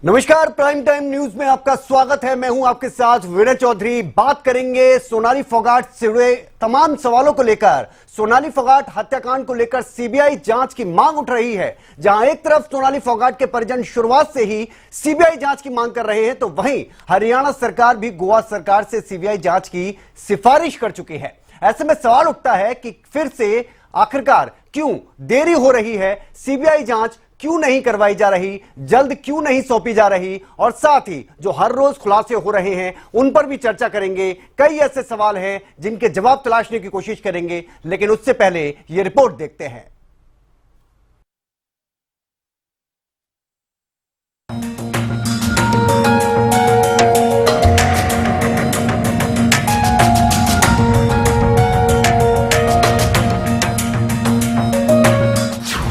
नमस्कार, prime time news में आपका स्वागत है। मैं हूं आपके साथ विनय चौधरी। बात करेंगे सोनाली फोगाट से जुड़े तमाम सवालों को लेकर। सोनाली फोगाट हत्याकांड को लेकर सीबीआई जांच की मांग उठ रही है। जहां एक तरफ सोनाली फोगाट के परिजन शुरुआत से ही सीबीआई जांच की मांग कर रहे हैं, तो वहीं हरियाणा सरकार भी गोवा सरकार से सीबीआई जांच की सिफारिश कर चुकी है। ऐसे में सवाल उठता है कि फिर से आखिरकार क्यों देरी हो रही है, सीबीआई जांच क्यों नहीं करवाई जा रही, जल्द क्यों नहीं सौंपी जा रही, और साथ ही जो हर रोज खुलासे हो रहे हैं उन पर भी चर्चा करेंगे। कई ऐसे सवाल हैं जिनके जवाब तलाशने की कोशिश करेंगे, लेकिन उससे पहले यह रिपोर्ट देखते हैं।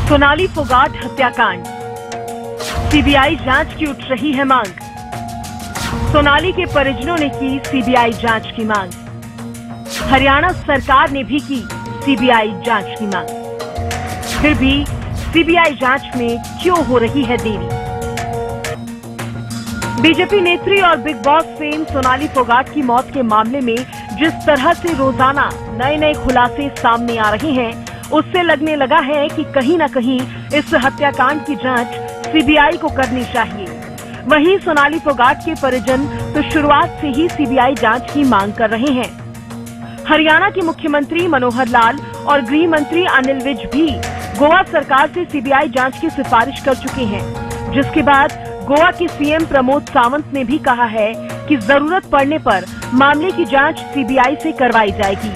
सोनाली फोगाट हत्याकांड, सीबीआई जांच की उठ रही है मांग। सोनाली के परिजनों ने की सीबीआई जांच की मांग। हरियाणा सरकार ने भी की सीबीआई जांच की मांग। फिर भी सीबीआई जांच में क्यों हो रही है देरी? बीजेपी नेत्री और big boss fame Sonali Phogat की मौत के मामले में जिस तरह से रोजाना नए नए खुलासे सामने आ रहे हैं, उससे लगने लगा है कि कहीं न कहीं इस हत्याकांड की जांच सीबीआई को करनी चाहिए। वहीं सोनाली फोगाट के परिजन तो शुरुआत से ही सीबीआई जांच की मांग कर रहे हैं। हरियाणा के मुख्यमंत्री मनोहर लाल और गृह मंत्री अनिल विज भी गोवा सरकार से सीबीआई जांच की सिफारिश कर चुके हैं, जिसके बाद गोवा के सीएम प्रमोद सावंत ने भी कहा है कि जरूरत पड़ने पर मामले की जांच सीबीआई से करवाई जाएगी।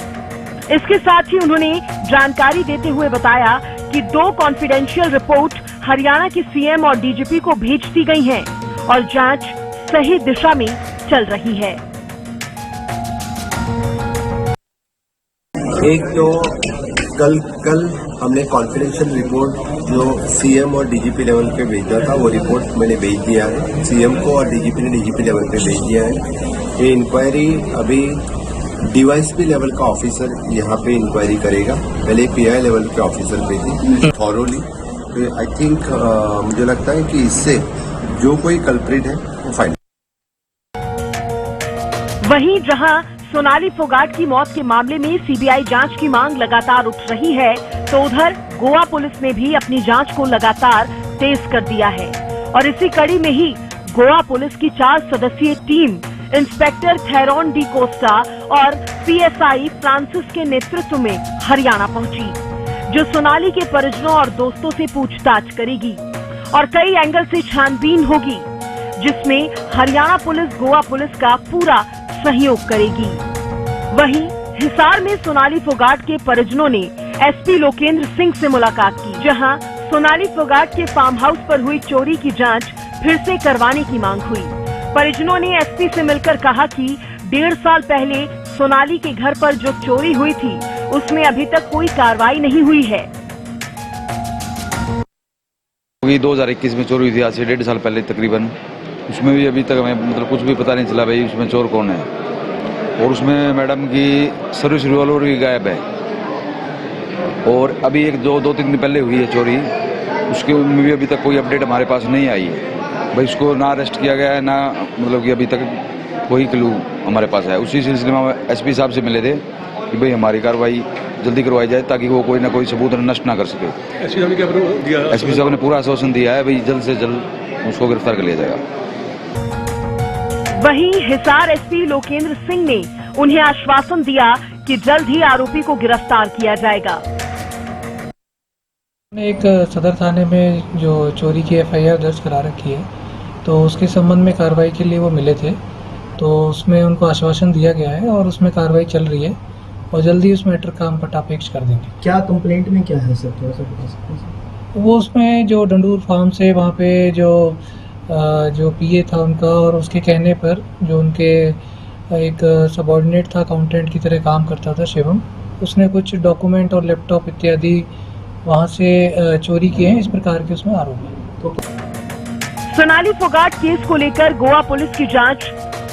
इसके साथ ही उन्होंने जानकारी देते हुए बताया कि 2 कॉन्फिडेंशियल रिपोर्ट हरियाणा के सीएम और डीजीपी को भेज दी गई हैं और जांच सही दिशा में चल रही है। एक तो कल हमने कॉन्फिडेंशियल रिपोर्ट जो सीएम और डीजीपी लेवल पे भेजना था, वो रिपोर्ट मैंने भेज दिया है सीएम को, और डीजीपी ने डीजीपी लेवल पे भेज दिया है। ये इंक्वायरी अभी डीवाईएसपी लेवल का ऑफिसर यहाँ पे इंक्वायरी करेगा। पहले पीआई लेवल के ऑफिसर पे थी थॉरोली। तो आई थिंक मुझे लगता है कि इससे जो कोई कल्प्रिट है वो फाइन। वहीं जहां सोनाली फोगाट की मौत के मामले में सीबीआई जांच की मांग लगातार उठ रही है, तो उधर गोवा पुलिस ने भी अपनी जांच को लगातार तेज कर दिया है। और इसी कड़ी में ही गोवा पुलिस की 4 सदस्यीय team inspector Theron D Costa और पीएसआई फ्रांसिस के नेतृत्व में हरियाणा पहुंची, जो सोनाली के परिजनों और दोस्तों से पूछताछ करेगी और कई एंगल से छानबीन होगी, जिसमें हरियाणा पुलिस गोवा पुलिस का पूरा सहयोग करेगी। वहीं हिसार में सोनाली फोगाट के परिजनों ने एसपी लोकेंद्र सिंह से मुलाकात की, जहां सोनाली फोगाट के फार्म हाउस पर हुई चोरी की जांच फिर से करवाने की मांग हुई। परिजनों ने एसपी से मिलकर कहा कि 1.5 साल पहले सोनाली के घर पर जो चोरी हुई थी, उसमें अभी तक कोई कार्रवाई नहीं हुई है। 2021 में चोरी हुई थी, आज से 1.5 साल पहले तकरीबन। उसमें भी अभी तक हमें कुछ भी पता नहीं चला भाई उसमें चोर कौन है, और उसमें मैडम की सर्विस रिवॉल्वर भी गायब है। और अभी एक 2-3 दिन पहले हुई है चोरी, उसके में भी अभी तक कोई अपडेट हमारे पास नहीं आई है भाई। उसको ना अरेस्ट किया गया है, ना मतलब कि अभी तक कोई क्लू हमारे पास है। उसी सिलसिले में एसपी साहब से मिले थे कि भाई हमारी कार्रवाई जल्दी करवाई जाए, ताकि वो कोई ना कोई सबूत नष्ट ना कर सके। एसपी साहब ने क्या दिया? एसपी साहब ने पूरा आश्वासन दिया है भाई जल्द से जल्द उसको गिरफ्तार कर लिया जाएगा। वहीं हिसार एसपी लोकेंद्र सिंह ने उन्हें आश्वासन दिया कि जल्द ही आरोपी को गिरफ्तार किया जाएगा। एक सदर थाने में जो चोरी की एफआईआर दर्ज करा रखी है, तो उसके संबंध में कार्रवाई के लिए वो मिले थे, तो उसमें उनको आश्वासन दिया गया है और उसमें कार्रवाई चल रही है और जल्दी उस मैटर का हम पटापेक्ष कर देंगे। क्या कंप्लेंट में क्या है सर, थोड़ा सा बता सकते हैं? वो उसमें जो डंडूर फार्म से वहाँ पे जो पीए था उनका, और उसके कहने पर जो उनके एक सबऑर्डिनेट था, अकाउंटेंट की तरह काम करता था शिवम, उसने कुछ डॉक्यूमेंट और लैपटॉप इत्यादि वहाँ से चोरी किए हैं, इस प्रकार के उसमें आरोप है। सोनाली फोगाट केस को लेकर गोवा पुलिस की जांच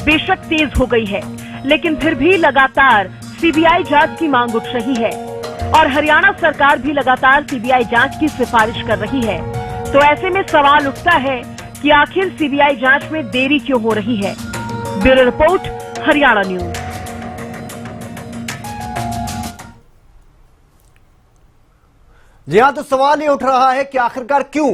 बेशक तेज हो गई है, लेकिन फिर भी लगातार सीबीआई जांच की मांग उठ रही है और हरियाणा सरकार भी लगातार सीबीआई जांच की सिफारिश कर रही है। तो ऐसे में सवाल उठता है कि आखिर सीबीआई जांच में देरी क्यों हो रही है। Bureau report, Haryana news. जी हां, तो सवाल ये उठ रहा है कि आखिरकार क्यों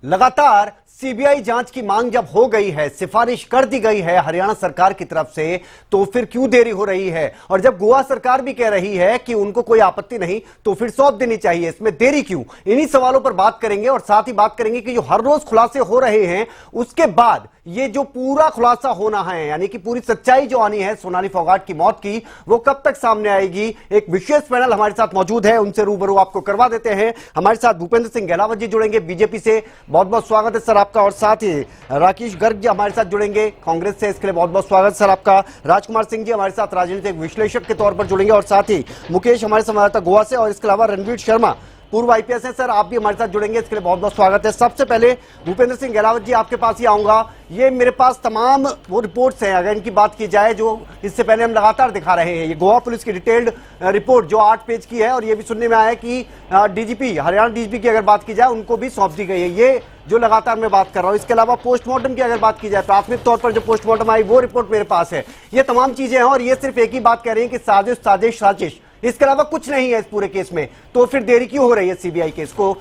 लगातार सीबीआई जांच की मांग जब हो गई है, सिफारिश कर दी गई है हरियाणा सरकार की तरफ से, तो फिर क्यों देरी हो रही है। और जब गोवा सरकार भी कह रही है कि उनको कोई आपत्ति नहीं, तो फिर सौंप देनी चाहिए, इसमें देरी क्यों। इन्हीं सवालों पर बात करेंगे और साथ ही बात करेंगे कि जो हर रोज खुलासे हो रहे हैं उसके बाद ये जो पूरा खुलासा होना है, यानी कि पूरी सच्चाई जो आनी है सोनाली फोगाट की मौत की, वो कब तक सामने आएगी। एक विशेष पैनल हमारे साथ मौजूद है, उनसे रूबरू आपको करवा देते हैं। हमारे साथ भूपेंद्र सिंह गहलावत जी जुड़ेंगे बीजेपी से, बहुत बहुत स्वागत है सर आपका। और साथ ही राकेश गर्ग जी हमारे साथ जुड़ेंगे कांग्रेस से, इसके लिए बहुत बहुत स्वागत सर आपका। राजकुमार सिंह जी हमारे साथ राजनीतिक विश्लेषक के तौर पर जुड़ेंगे, और साथ ही मुकेश हमारे संवाददाता गोवा से, और इसके अलावा रणवीर शर्मा पूर्व आईपीएस है सर, आप भी हमारे साथ जुड़ेंगे, इसके लिए बहुत बहुत स्वागत है। सबसे पहले भूपेंद्र सिंह गहलावत जी आपके पास ही आऊंगा। ये मेरे पास तमाम वो रिपोर्ट्स हैं, अगर इनकी बात की जाए जो इससे पहले हम लगातार दिखा रहे हैं, ये गोवा पुलिस की डिटेल्ड रिपोर्ट जो 8 पेज की है, और ये भी सुनने में आया कि डीजीपी, हरियाणा डीजीपी की अगर बात की जाए उनको भी सौंप दी गई है, ये जो लगातार मैं बात कर रहा हूं। इसके अलावा पोस्टमार्टम की अगर बात की जाए, प्राथमिक तौर पर जो पोस्टमार्टम आई वो रिपोर्ट मेरे पास है। ये तमाम चीजें हैं और ये सिर्फ एक ही बात कह रही है कि साजिश साजिश साजिश, इसके अलावा कुछ नहीं है इस पूरे केस में। तो फिर देरी क्यों हो रही है सीबीआई केस को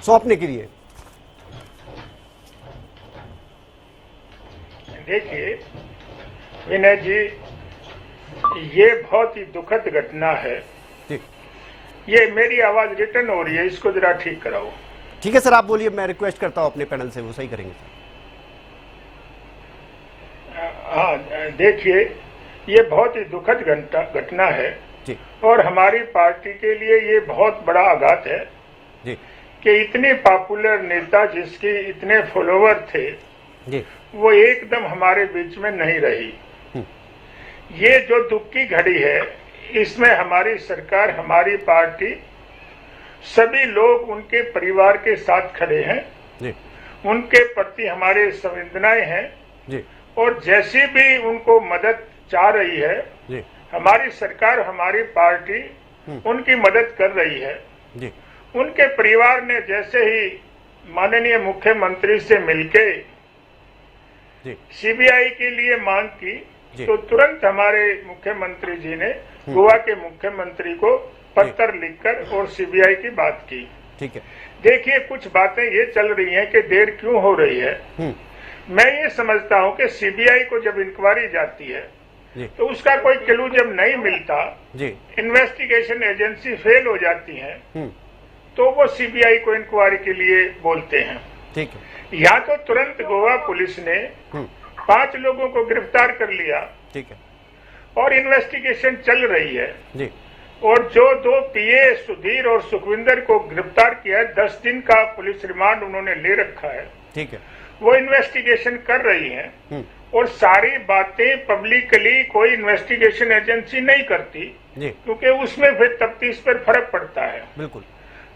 सौंपने के लिए। देखिए विनय जी, ये बहुत ही दुखद घटना है। जी ये मेरी आवाज रिटर्न हो रही है, इसको जरा ठीक कराओ। ठीक है सर, आप बोलिए, मैं रिक्वेस्ट करता हूं अपने पैनल से, वो सही करेंगे सर। हाँ देखिए, ये बहुत ही दुखद घटना है जी। और हमारी पार्टी के लिए ये बहुत बड़ा आघात है जी कि इतने पॉपुलर नेता जिसके इतने फॉलोवर थे जी वो एकदम हमारे बीच में नहीं रही। ये जो दुख की घड़ी है, इसमें हमारी सरकार, हमारी पार्टी, सभी लोग उनके परिवार के साथ खड़े हैं जी उनके प्रति हमारे संवेदनाएं हैं जी और जैसी भी उनको मदद चाह रही है जी हमारी सरकार, हमारी पार्टी उनकी मदद कर रही है। जी उनके परिवार ने जैसे ही माननीय मुख्यमंत्री से मिलके जी सीबीआई के लिए मांग की, जी। तो तुरंत हमारे मुख्यमंत्री जी ने गोवा के मुख्यमंत्री को पत्र लिखकर और सीबीआई की बात की। ठीक है। देखिए, कुछ बातें ये चल रही हैं कि देर क्यों हो रही है। मैं ये समझता हूं कि सीबीआई को जब इंक्वायरी जाती है जी तो उसका कोई क्लू जब नहीं मिलता, जी इन्वेस्टिगेशन एजेंसी फेल हो जाती है, तो वो सीबीआई को इंक्वायरी के लिए बोलते हैं। ठीक है। या तो तुरंत गोवा पुलिस ने 5 लोगों को गिरफ्तार कर लिया, ठीक है, और इन्वेस्टिगेशन चल रही है, जी और जो 2 पीए सुधीर और सुखविंदर को गिरफ्तार किया है, 10 दिन का पुलिस रिमांड उन्होंने ले रखा है, ठीक है, वो इन्वेस्टिगेशन कर रही है। और सारी बातें पब्लिकली कोई इन्वेस्टिगेशन एजेंसी नहीं करती, जी क्योंकि उसमें फिर तफ्तीश पर फर्क पड़ता है। बिल्कुल।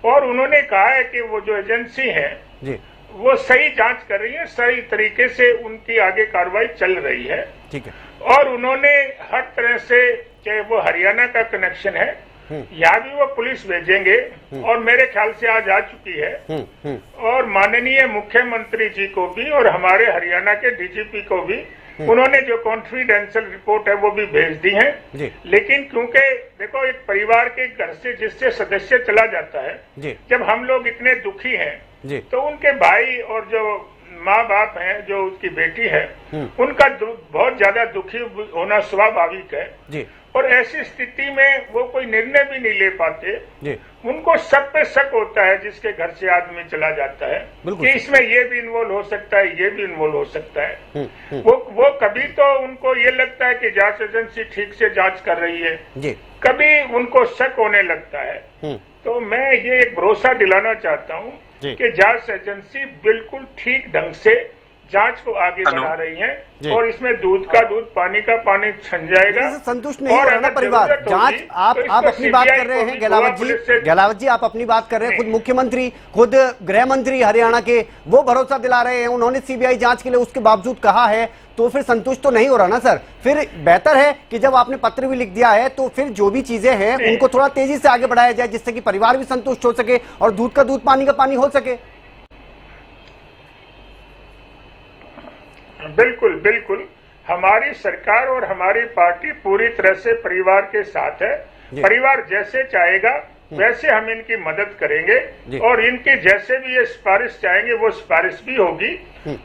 और उन्होंने कहा है कि वो जो एजेंसी है जी वो सही जांच कर रही है, सही तरीके से उनकी आगे कार्रवाई चल रही है। ठीक है। और उन्होंने हर तरह से, चाहे वो हरियाणा का कनेक्शन है, यहाँ भी वो पुलिस भेजेंगे, और मेरे ख्याल से आज आ चुकी है, और माननीय मुख्यमंत्री जी को भी और हमारे हरियाणा के डीजीपी को भी उन्होंने जो कॉन्फिडेंशियल रिपोर्ट है वो भी भेज दी है। लेकिन क्योंकि देखो, एक परिवार के घर से जिससे सदस्य चला जाता है, जब हम लोग इतने दुखी हैं, तो उनके भाई और जो माँ बाप हैं, जो उसकी बेटी है, उनका बहुत ज्यादा दुखी होना स्वाभाविक है। और ऐसी स्थिति में वो कोई निर्णय भी नहीं ले पाते। उनको शक पे शक होता है जिसके घर से आदमी चला जाता है कि इसमें ये भी इन्वॉल्व हो सकता है, ये भी इन्वॉल्व हो सकता है। वो कभी तो उनको ये लगता है कि जांच एजेंसी ठीक से जांच कर रही है, कभी उनको शक होने लगता है। तो मैं ये एक भरोसा दिलाना चाहता हूँ कि जांच एजेंसी बिल्कुल ठीक ढंग से जांच को आगे बढ़ा रही है, और इसमें दूध का दूध, पानी का पानी छन जाएगा। संतुष्ट नहीं हो रहा ना परिवार। जांच आप अपनी बात कर रहे हैं गहलावत जी, आप अपनी बात कर रहे हैं। खुद मुख्यमंत्री, खुद गृह मंत्री हरियाणा के, वो भरोसा दिला रहे हैं, उन्होंने सीबीआई जांच के लिए उसके बावजूद कहा है, तो फिर संतुष्ट तो नहीं हो रहा ना सर। फिर बेहतर है कि जब आपने पत्र भी लिख दिया है, तो फिर जो भी चीजें हैं उनको थोड़ा तेजी से आगे बढ़ाया जाए, जिससे कि परिवार भी संतुष्ट हो सके और दूध का दूध, पानी का पानी हो सके। बिल्कुल बिल्कुल, हमारी सरकार और हमारी पार्टी पूरी तरह से परिवार के साथ है। परिवार जैसे चाहेगा वैसे हम इनकी मदद करेंगे और इनकी जैसे भी ये सिफारिश चाहेंगे वो सिफारिश भी होगी।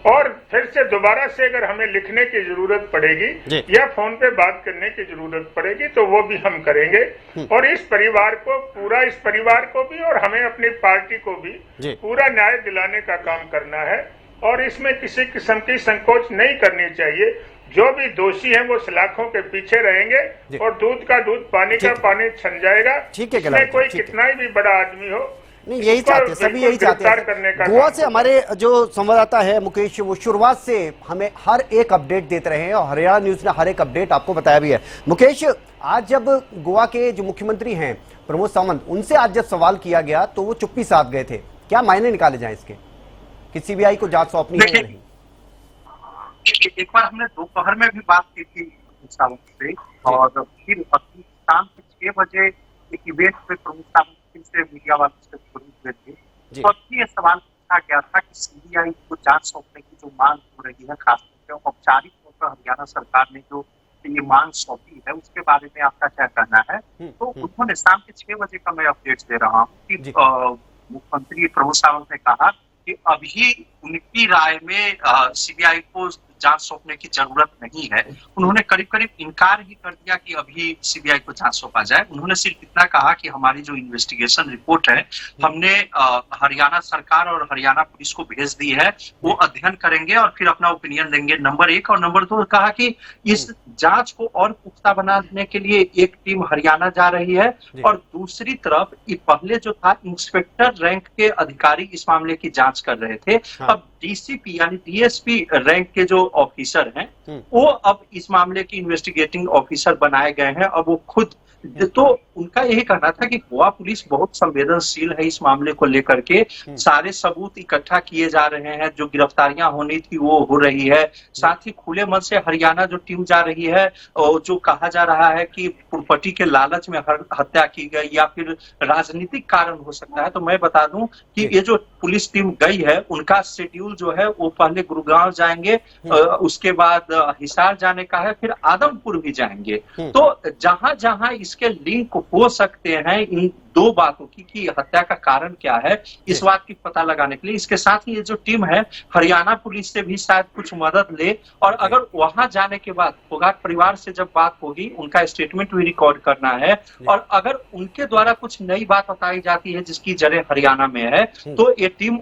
और फिर से दोबारा से अगर हमें लिखने की जरूरत पड़ेगी या फोन पे बात करने की जरूरत पड़ेगी तो वो भी हम करेंगे। और इस परिवार को भी और हमें अपनी पार्टी को भी पूरा न्याय दिलाने का काम करना है और इसमें किसी किस्म की संकोच नहीं करनी चाहिए। जो भी दोषी हैं वो सलाखों के पीछे रहेंगे और दूध का दूध पानी का पानी छन जाएगा। ठीक है, इसमें कोई कितना ही भी बड़ा आदमी हो, नहीं यही चाहते हैं, सभी यही चाहते हैं। गोवा से हमारे जो संवाददाता है मुकेश, वो शुरुआत से हमें हर एक अपडेट देते रहे हैं और हरियाणा न्यूज ने हर एक अपडेट आपको बताया भी है। मुकेश, आज जब गोवा के जो मुख्यमंत्री हैं प्रमोद सावंत, उनसे आज जब सवाल किया गया तो वो चुप्पी साध गए थे। क्या मायने निकाले जाए इसके कि सीबीआई को जांच सौंपनी है या नहीं? एक बार हमने दोपहर में भी बात की थी सावंत से और फिर शाम के 6 बजे एक इवेंट पे प्रमुख सावंत फिर से मीडिया वालों से शुरू हुए थे। तो अभी ये सवाल पूछा गया था कि सीबीआई को जांच सौंपने की जो मांग हो रही है, खासतौर पर औपचारिक तौर पर हरियाणा सरकार ने जो ये मांग सौंपी है उसके बारे में आपका क्या कहना है? तो उन्होंने शाम के 6 बजे का मैं अपडेट दे रहा हूँ कि मुख्यमंत्री प्रमोद सावंत ने कहा कि अभी उनकी राय में सीबीआई को जांच सौंपने की जरूरत नहीं है। उन्होंने करीब करीब इनकार ही कर दिया कि अभी सीबीआई को जांच सौंपा जाए। उन्होंने सिर्फ इतना कहा कि हमारी जो इन्वेस्टिगेशन रिपोर्ट है हमने हरियाणा सरकार और हरियाणा पुलिस को भेज दी है, वो अध्ययन करेंगे और फिर अपना ओपिनियन देंगे। नंबर 1 और नंबर 2 कहा कि इस जांच को और पुख्ता बनाने के लिए एक टीम हरियाणा जा रही है और दूसरी तरफ पहले जो था इंस्पेक्टर रैंक के अधिकारी इस मामले की जांच कर रहे थे। अब डीसीपी यानी डीएसपी रैंक के जो ऑफिसर हैं वो अब इस मामले की इन्वेस्टिगेटिंग ऑफिसर बनाए गए हैं। अब वो खुद, तो उनका यही कहना था कि गोवा पुलिस बहुत संवेदनशील है इस मामले को लेकर के। सारे सबूत इकट्ठा किए जा रहे हैं, जो गिरफ्तारियां होनी थी वो हो रही है। साथ ही खुले मन से हरियाणा जो टीम जा रही है और जो कहा जा रहा है कि प्रॉपर्टी के लालच में हत्या की गई या फिर राजनीतिक कारण हो सकता है। तो मैं बता दूं कि ये जो पुलिस टीम गई है उनका शेड्यूल जो है वो पहले गुरुग्राम जाएंगे, उसके बाद हिसार जाने का है, फिर आदमपुर भी जाएंगे। तो जहां जहां इसके लिंक हो सकते हैं इन दो बातों की कि हत्या का कारण क्या है, इस बात की पता लगाने के लिए इसके साथ ही ये जो टीम है हरियाणा पुलिस से भी शायद कुछ मदद ले। और अगर वहां जाने के बाद फोगाट परिवार से जब बात होगी उनका स्टेटमेंट भी रिकॉर्ड करना है और अगर उनके द्वारा कुछ नई बात बताई जाती है जिसकी जड़ें हरियाणा में है तो ये टीम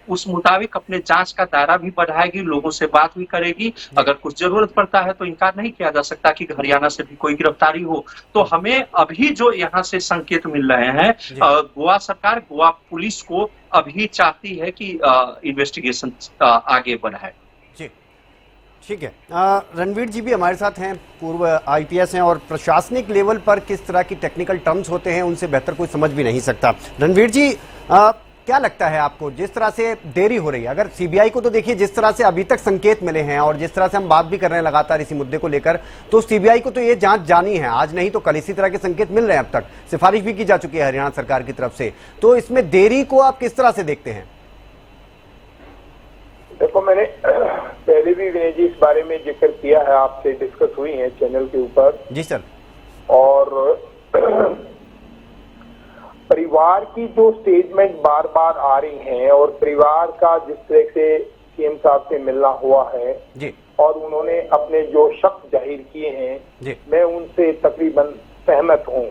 उस मुताबिक अपने जांच का दायरा भी बढ़ाएगी, लोगों से बात भी करेगी। अगर कुछ जरूरत पड़ता है तो इनकार नहीं किया जा सकता कि हरियाणा से भी कोई गिरफ्तारी हो। तो हमें अभी जो यहाँ से संकेत मिल रहे हैं, गोवा सरकार, गोवा पुलिस को अभी चाहती है कि इन्वेस्टिगेशन आगे बढ़ाए। जी ठीक है। रणवीर जी भी हमारे साथ हैं, पूर्व आईपीएस हैं और प्रशासनिक लेवल पर किस तरह की टेक्निकल टर्म्स होते हैं उनसे बेहतर कोई समझ भी नहीं सकता। रणवीर जी, क्या लगता है आपको जिस तरह से देरी हो रही है? अगर सीबीआई को तो देखिए जिस तरह से अभी तक संकेत मिले हैं और जिस तरह से हम बात भी कर रहे हैं लगातार इसी मुद्दे को लेकर, तो सीबीआई को तो ये जांच जानी है, आज नहीं तो कल इसी तरह के संकेत मिल रहे हैं। अब तक सिफारिश भी की जा चुकी है हरियाणा सरकार की तरफ से, तो इसमें देरी को आप किस तरह से देखते हैं? देखो, मैंने पहले भी विनय जी इस बारे में जिक्र किया है, आपसे डिस्कस हुई है चैनल के ऊपर। जी सर। और परिवार की जो स्टेटमेंट बार बार आ रही हैं और परिवार का जिस तरह से सीएम साहब से मिलना हुआ है जी, और उन्होंने अपने जो शक जाहिर किए हैं जी, मैं उनसे तकरीबन सहमत हूँ।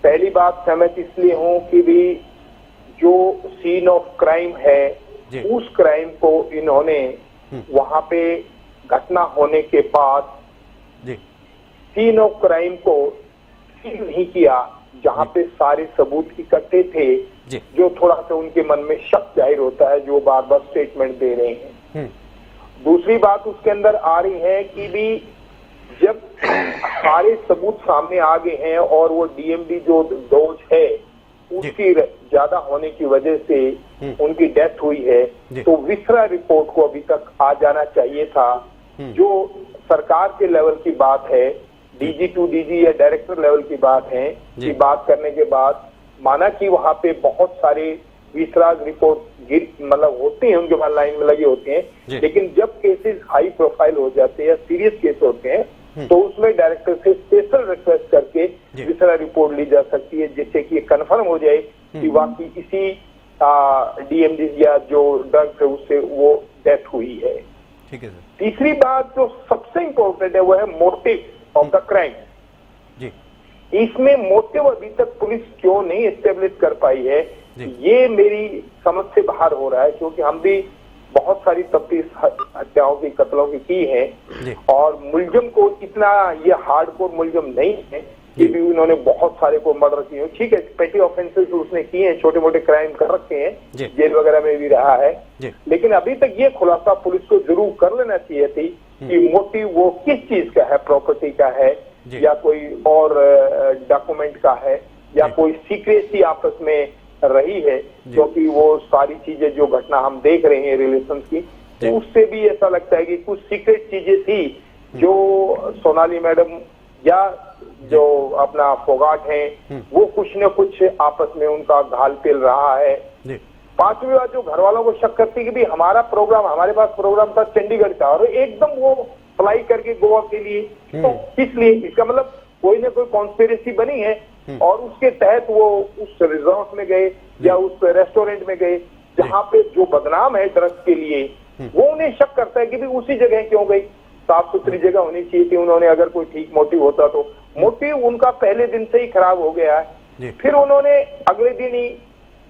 पहली बात सहमत इसलिए हूँ कि भी जो सीन ऑफ क्राइम है उस क्राइम को इन्होंने वहां पे घटना होने के बाद सीन ऑफ क्राइम को सील नहीं किया जहां पे सारे सबूत इकट्ठे थे, जो थोड़ा सा उनके मन में शक जाहिर होता है, जो बार बार स्टेटमेंट दे रहे हैं। दूसरी बात उसके अंदर आ रही है कि भी जब सारे सबूत सामने आ गए हैं और वो डीएमडी जो डोज है उसकी ज्यादा होने की वजह से उनकी डेथ हुई है, तो विसरा रिपोर्ट को अभी तक आ जाना चाहिए था। जो सरकार के लेवल की बात है, डीजी टू डीजी या डायरेक्टर लेवल की बात है कि बात करने के बाद माना कि वहां पे बहुत सारे विसराग रिपोर्ट मतलब होती हैं, उनके पास लाइन में लगी होती हैं, लेकिन जब केसेस हाई प्रोफाइल हो जाते हैं या सीरियस केस होते हैं तो उसमें डायरेक्टर से स्पेशल रिक्वेस्ट करके विसरा रिपोर्ट ली जा सकती है, जिससे कि कंफर्म हो जाए कि वाकई इसी डीएमडी या जो ड्रग है उससे वो डेथ हुई है। ठीक है सर। तीसरी बात जो सबसे इम्पोर्टेंट है वो है मोटिव ऑफ द क्राइम। जी। इसमें मोटिव अभी तक पुलिस क्यों नहीं एस्टेब्लिश कर पाई है, ये मेरी समझ से बाहर हो रहा है, क्योंकि हम भी बहुत सारी तफ्तीश हत्याओं की, कत्लों की है और मुलजम को इतना ये हार्डकोर मुलजम नहीं है कि भी उन्होंने बहुत सारे को मर्डर किए हो। ठीक है, पेटी ऑफेंसेस उसने किए हैं, छोटे मोटे क्राइम कर रखे हैं, जेल वगैरह में भी रहा है, लेकिन अभी तक ये खुलासा पुलिस को जरूर कर लेना चाहिए थी कि मोटिव वो किस चीज का है, प्रॉपर्टी का है या कोई और डॉक्यूमेंट का है या कोई सीक्रेसी आपस में रही है, क्योंकि वो सारी चीजें जो घटना हम देख रहे हैं रिलेशन की, तो उससे भी ऐसा लगता है कि कुछ सीक्रेट चीजें थी जो सोनाली मैडम या जो अपना फोगाट है वो कुछ न कुछ आपस में उनका घाल पेल रहा है। पांचवी बात, जो घर वालों को शक करती कि भी हमारा प्रोग्राम, हमारे पास प्रोग्राम था चंडीगढ़ का और एकदम वो फ्लाई करके गोवा के लिए, तो किस लिए? इसका मतलब कोई ना कोई कॉन्स्पिरेसी बनी है और उसके तहत वो उस रिजॉर्ट में गए या उस रेस्टोरेंट में गए जहाँ पे जो बदनाम है ड्रग्स के लिए, वो उन्हें शक करता है कि भी उसी जगह क्यों गई, साफ सुथरी जगह होनी चाहिए थी उन्होंने, अगर कोई ठीक मोटिव होता तो। मोटिव उनका पहले दिन से ही खराब हो गया है। फिर उन्होंने अगले दिन ही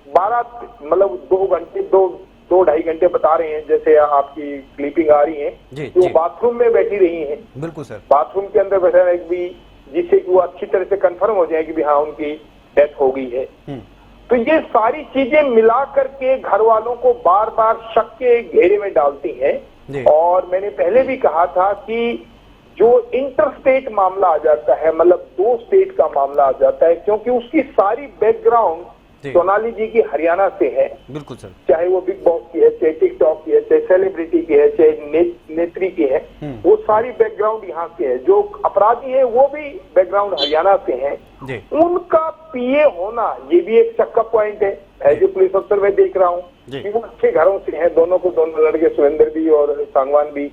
12 मतलब 2 घंटे 2-2.5 घंटे बता रहे हैं, जैसे आपकी क्लिपिंग आ रही है, वो बाथरूम में बैठी रही है। बिल्कुल सर। बाथरूम के अंदर बैठा है भी, जिससे कि वो अच्छी तरह से कंफर्म हो जाए कि भी हाँ उनकी डेथ हो गई है। तो ये सारी चीजें मिला करके घर वालों को बार बार शक के घेरे में डालती हैं। और मैंने पहले भी कहा था कि जो इंटर स्टेट मामला आ जाता है, मतलब 2 स्टेट का मामला आ जाता है, क्योंकि उसकी सारी बैकग्राउंड सोनाली जी की हरियाणा से है। बिल्कुल सर। चाहे वो बिग बॉस की है, चाहे टिकटॉक की है, चाहे सेलिब्रिटी की है, चाहे नेत्री की है, वो सारी बैकग्राउंड यहाँ से है। जो अपराधी है वो भी बैकग्राउंड हरियाणा से है। उनका पीए होना ये भी एक शक का पॉइंट है। एज ए पुलिस अफसर मैं देख रहा हूँ कि वो अच्छे घरों से हैं, दोनों लड़के सुरेंद्र भी और सांगवान भी,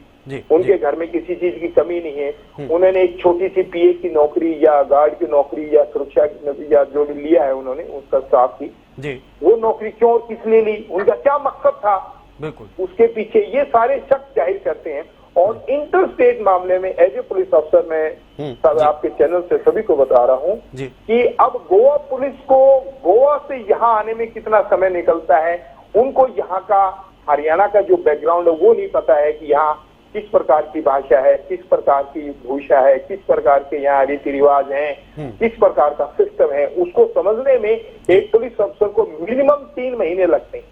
उनके घर में किसी चीज की कमी नहीं है। उन्होंने एक छोटी सी पीए की नौकरी या गार्ड की नौकरी या सुरक्षा की नौकरी या जो भी लिया है उन्होंने उसका स्टाफ की, वो नौकरी क्यों और किस लिए ली, उनका क्या मकसद था, बिल्कुल उसके पीछे ये सारे शक जाहिर करते हैं। और इंटर स्टेट मामले में एज ए पुलिस अफसर मैं सब आपके चैनल से सभी को बता रहा हूँ कि अब गोवा पुलिस को गोवा से यहाँ आने में कितना समय निकलता है, उनको यहाँ का हरियाणा का जो बैकग्राउंड है वो नहीं पता है कि यहाँ किस प्रकार की भाषा है, किस प्रकार की भूषा है, किस प्रकार के यहाँ रीति रिवाज हैं, किस प्रकार का सिस्टम है, उसको समझने में एक पुलिस अफसर को मिनिमम 3 महीने लगते हैं।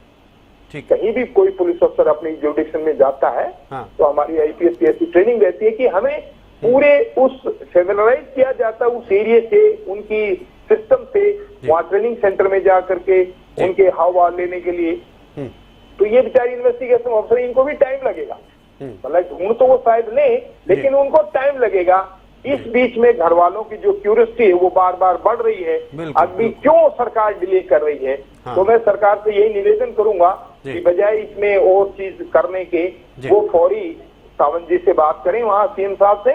कहीं भी कोई पुलिस अफसर अपनी जुडिक्शन में जाता है तो हमारी आईपीएस की ऐसी ट्रेनिंग रहती है कि हमें पूरे उस फेमिलराइज किया जाता है उस एरिया से, उनकी सिस्टम से, वहाँ ट्रेनिंग सेंटर में जा करके उनके हाव भाव लेने के लिए। तो ये बेचारी इन्वेस्टिगेशन अफसर, इनको भी टाइम लगेगा, मतलब ढूंढ तो वो शायद ले, लेकिन उनको टाइम लगेगा। इस बीच में घर वालों की जो क्यूरियोसिटी है वो बार बार बढ़ रही है, अभी क्यों सरकार डिले कर रही है। तो मैं सरकार से यही निवेदन करूंगा कि बजाय इसमें और चीज करने के वो फौरी सावंत जी से बात करें वहाँ सीएम साहब से,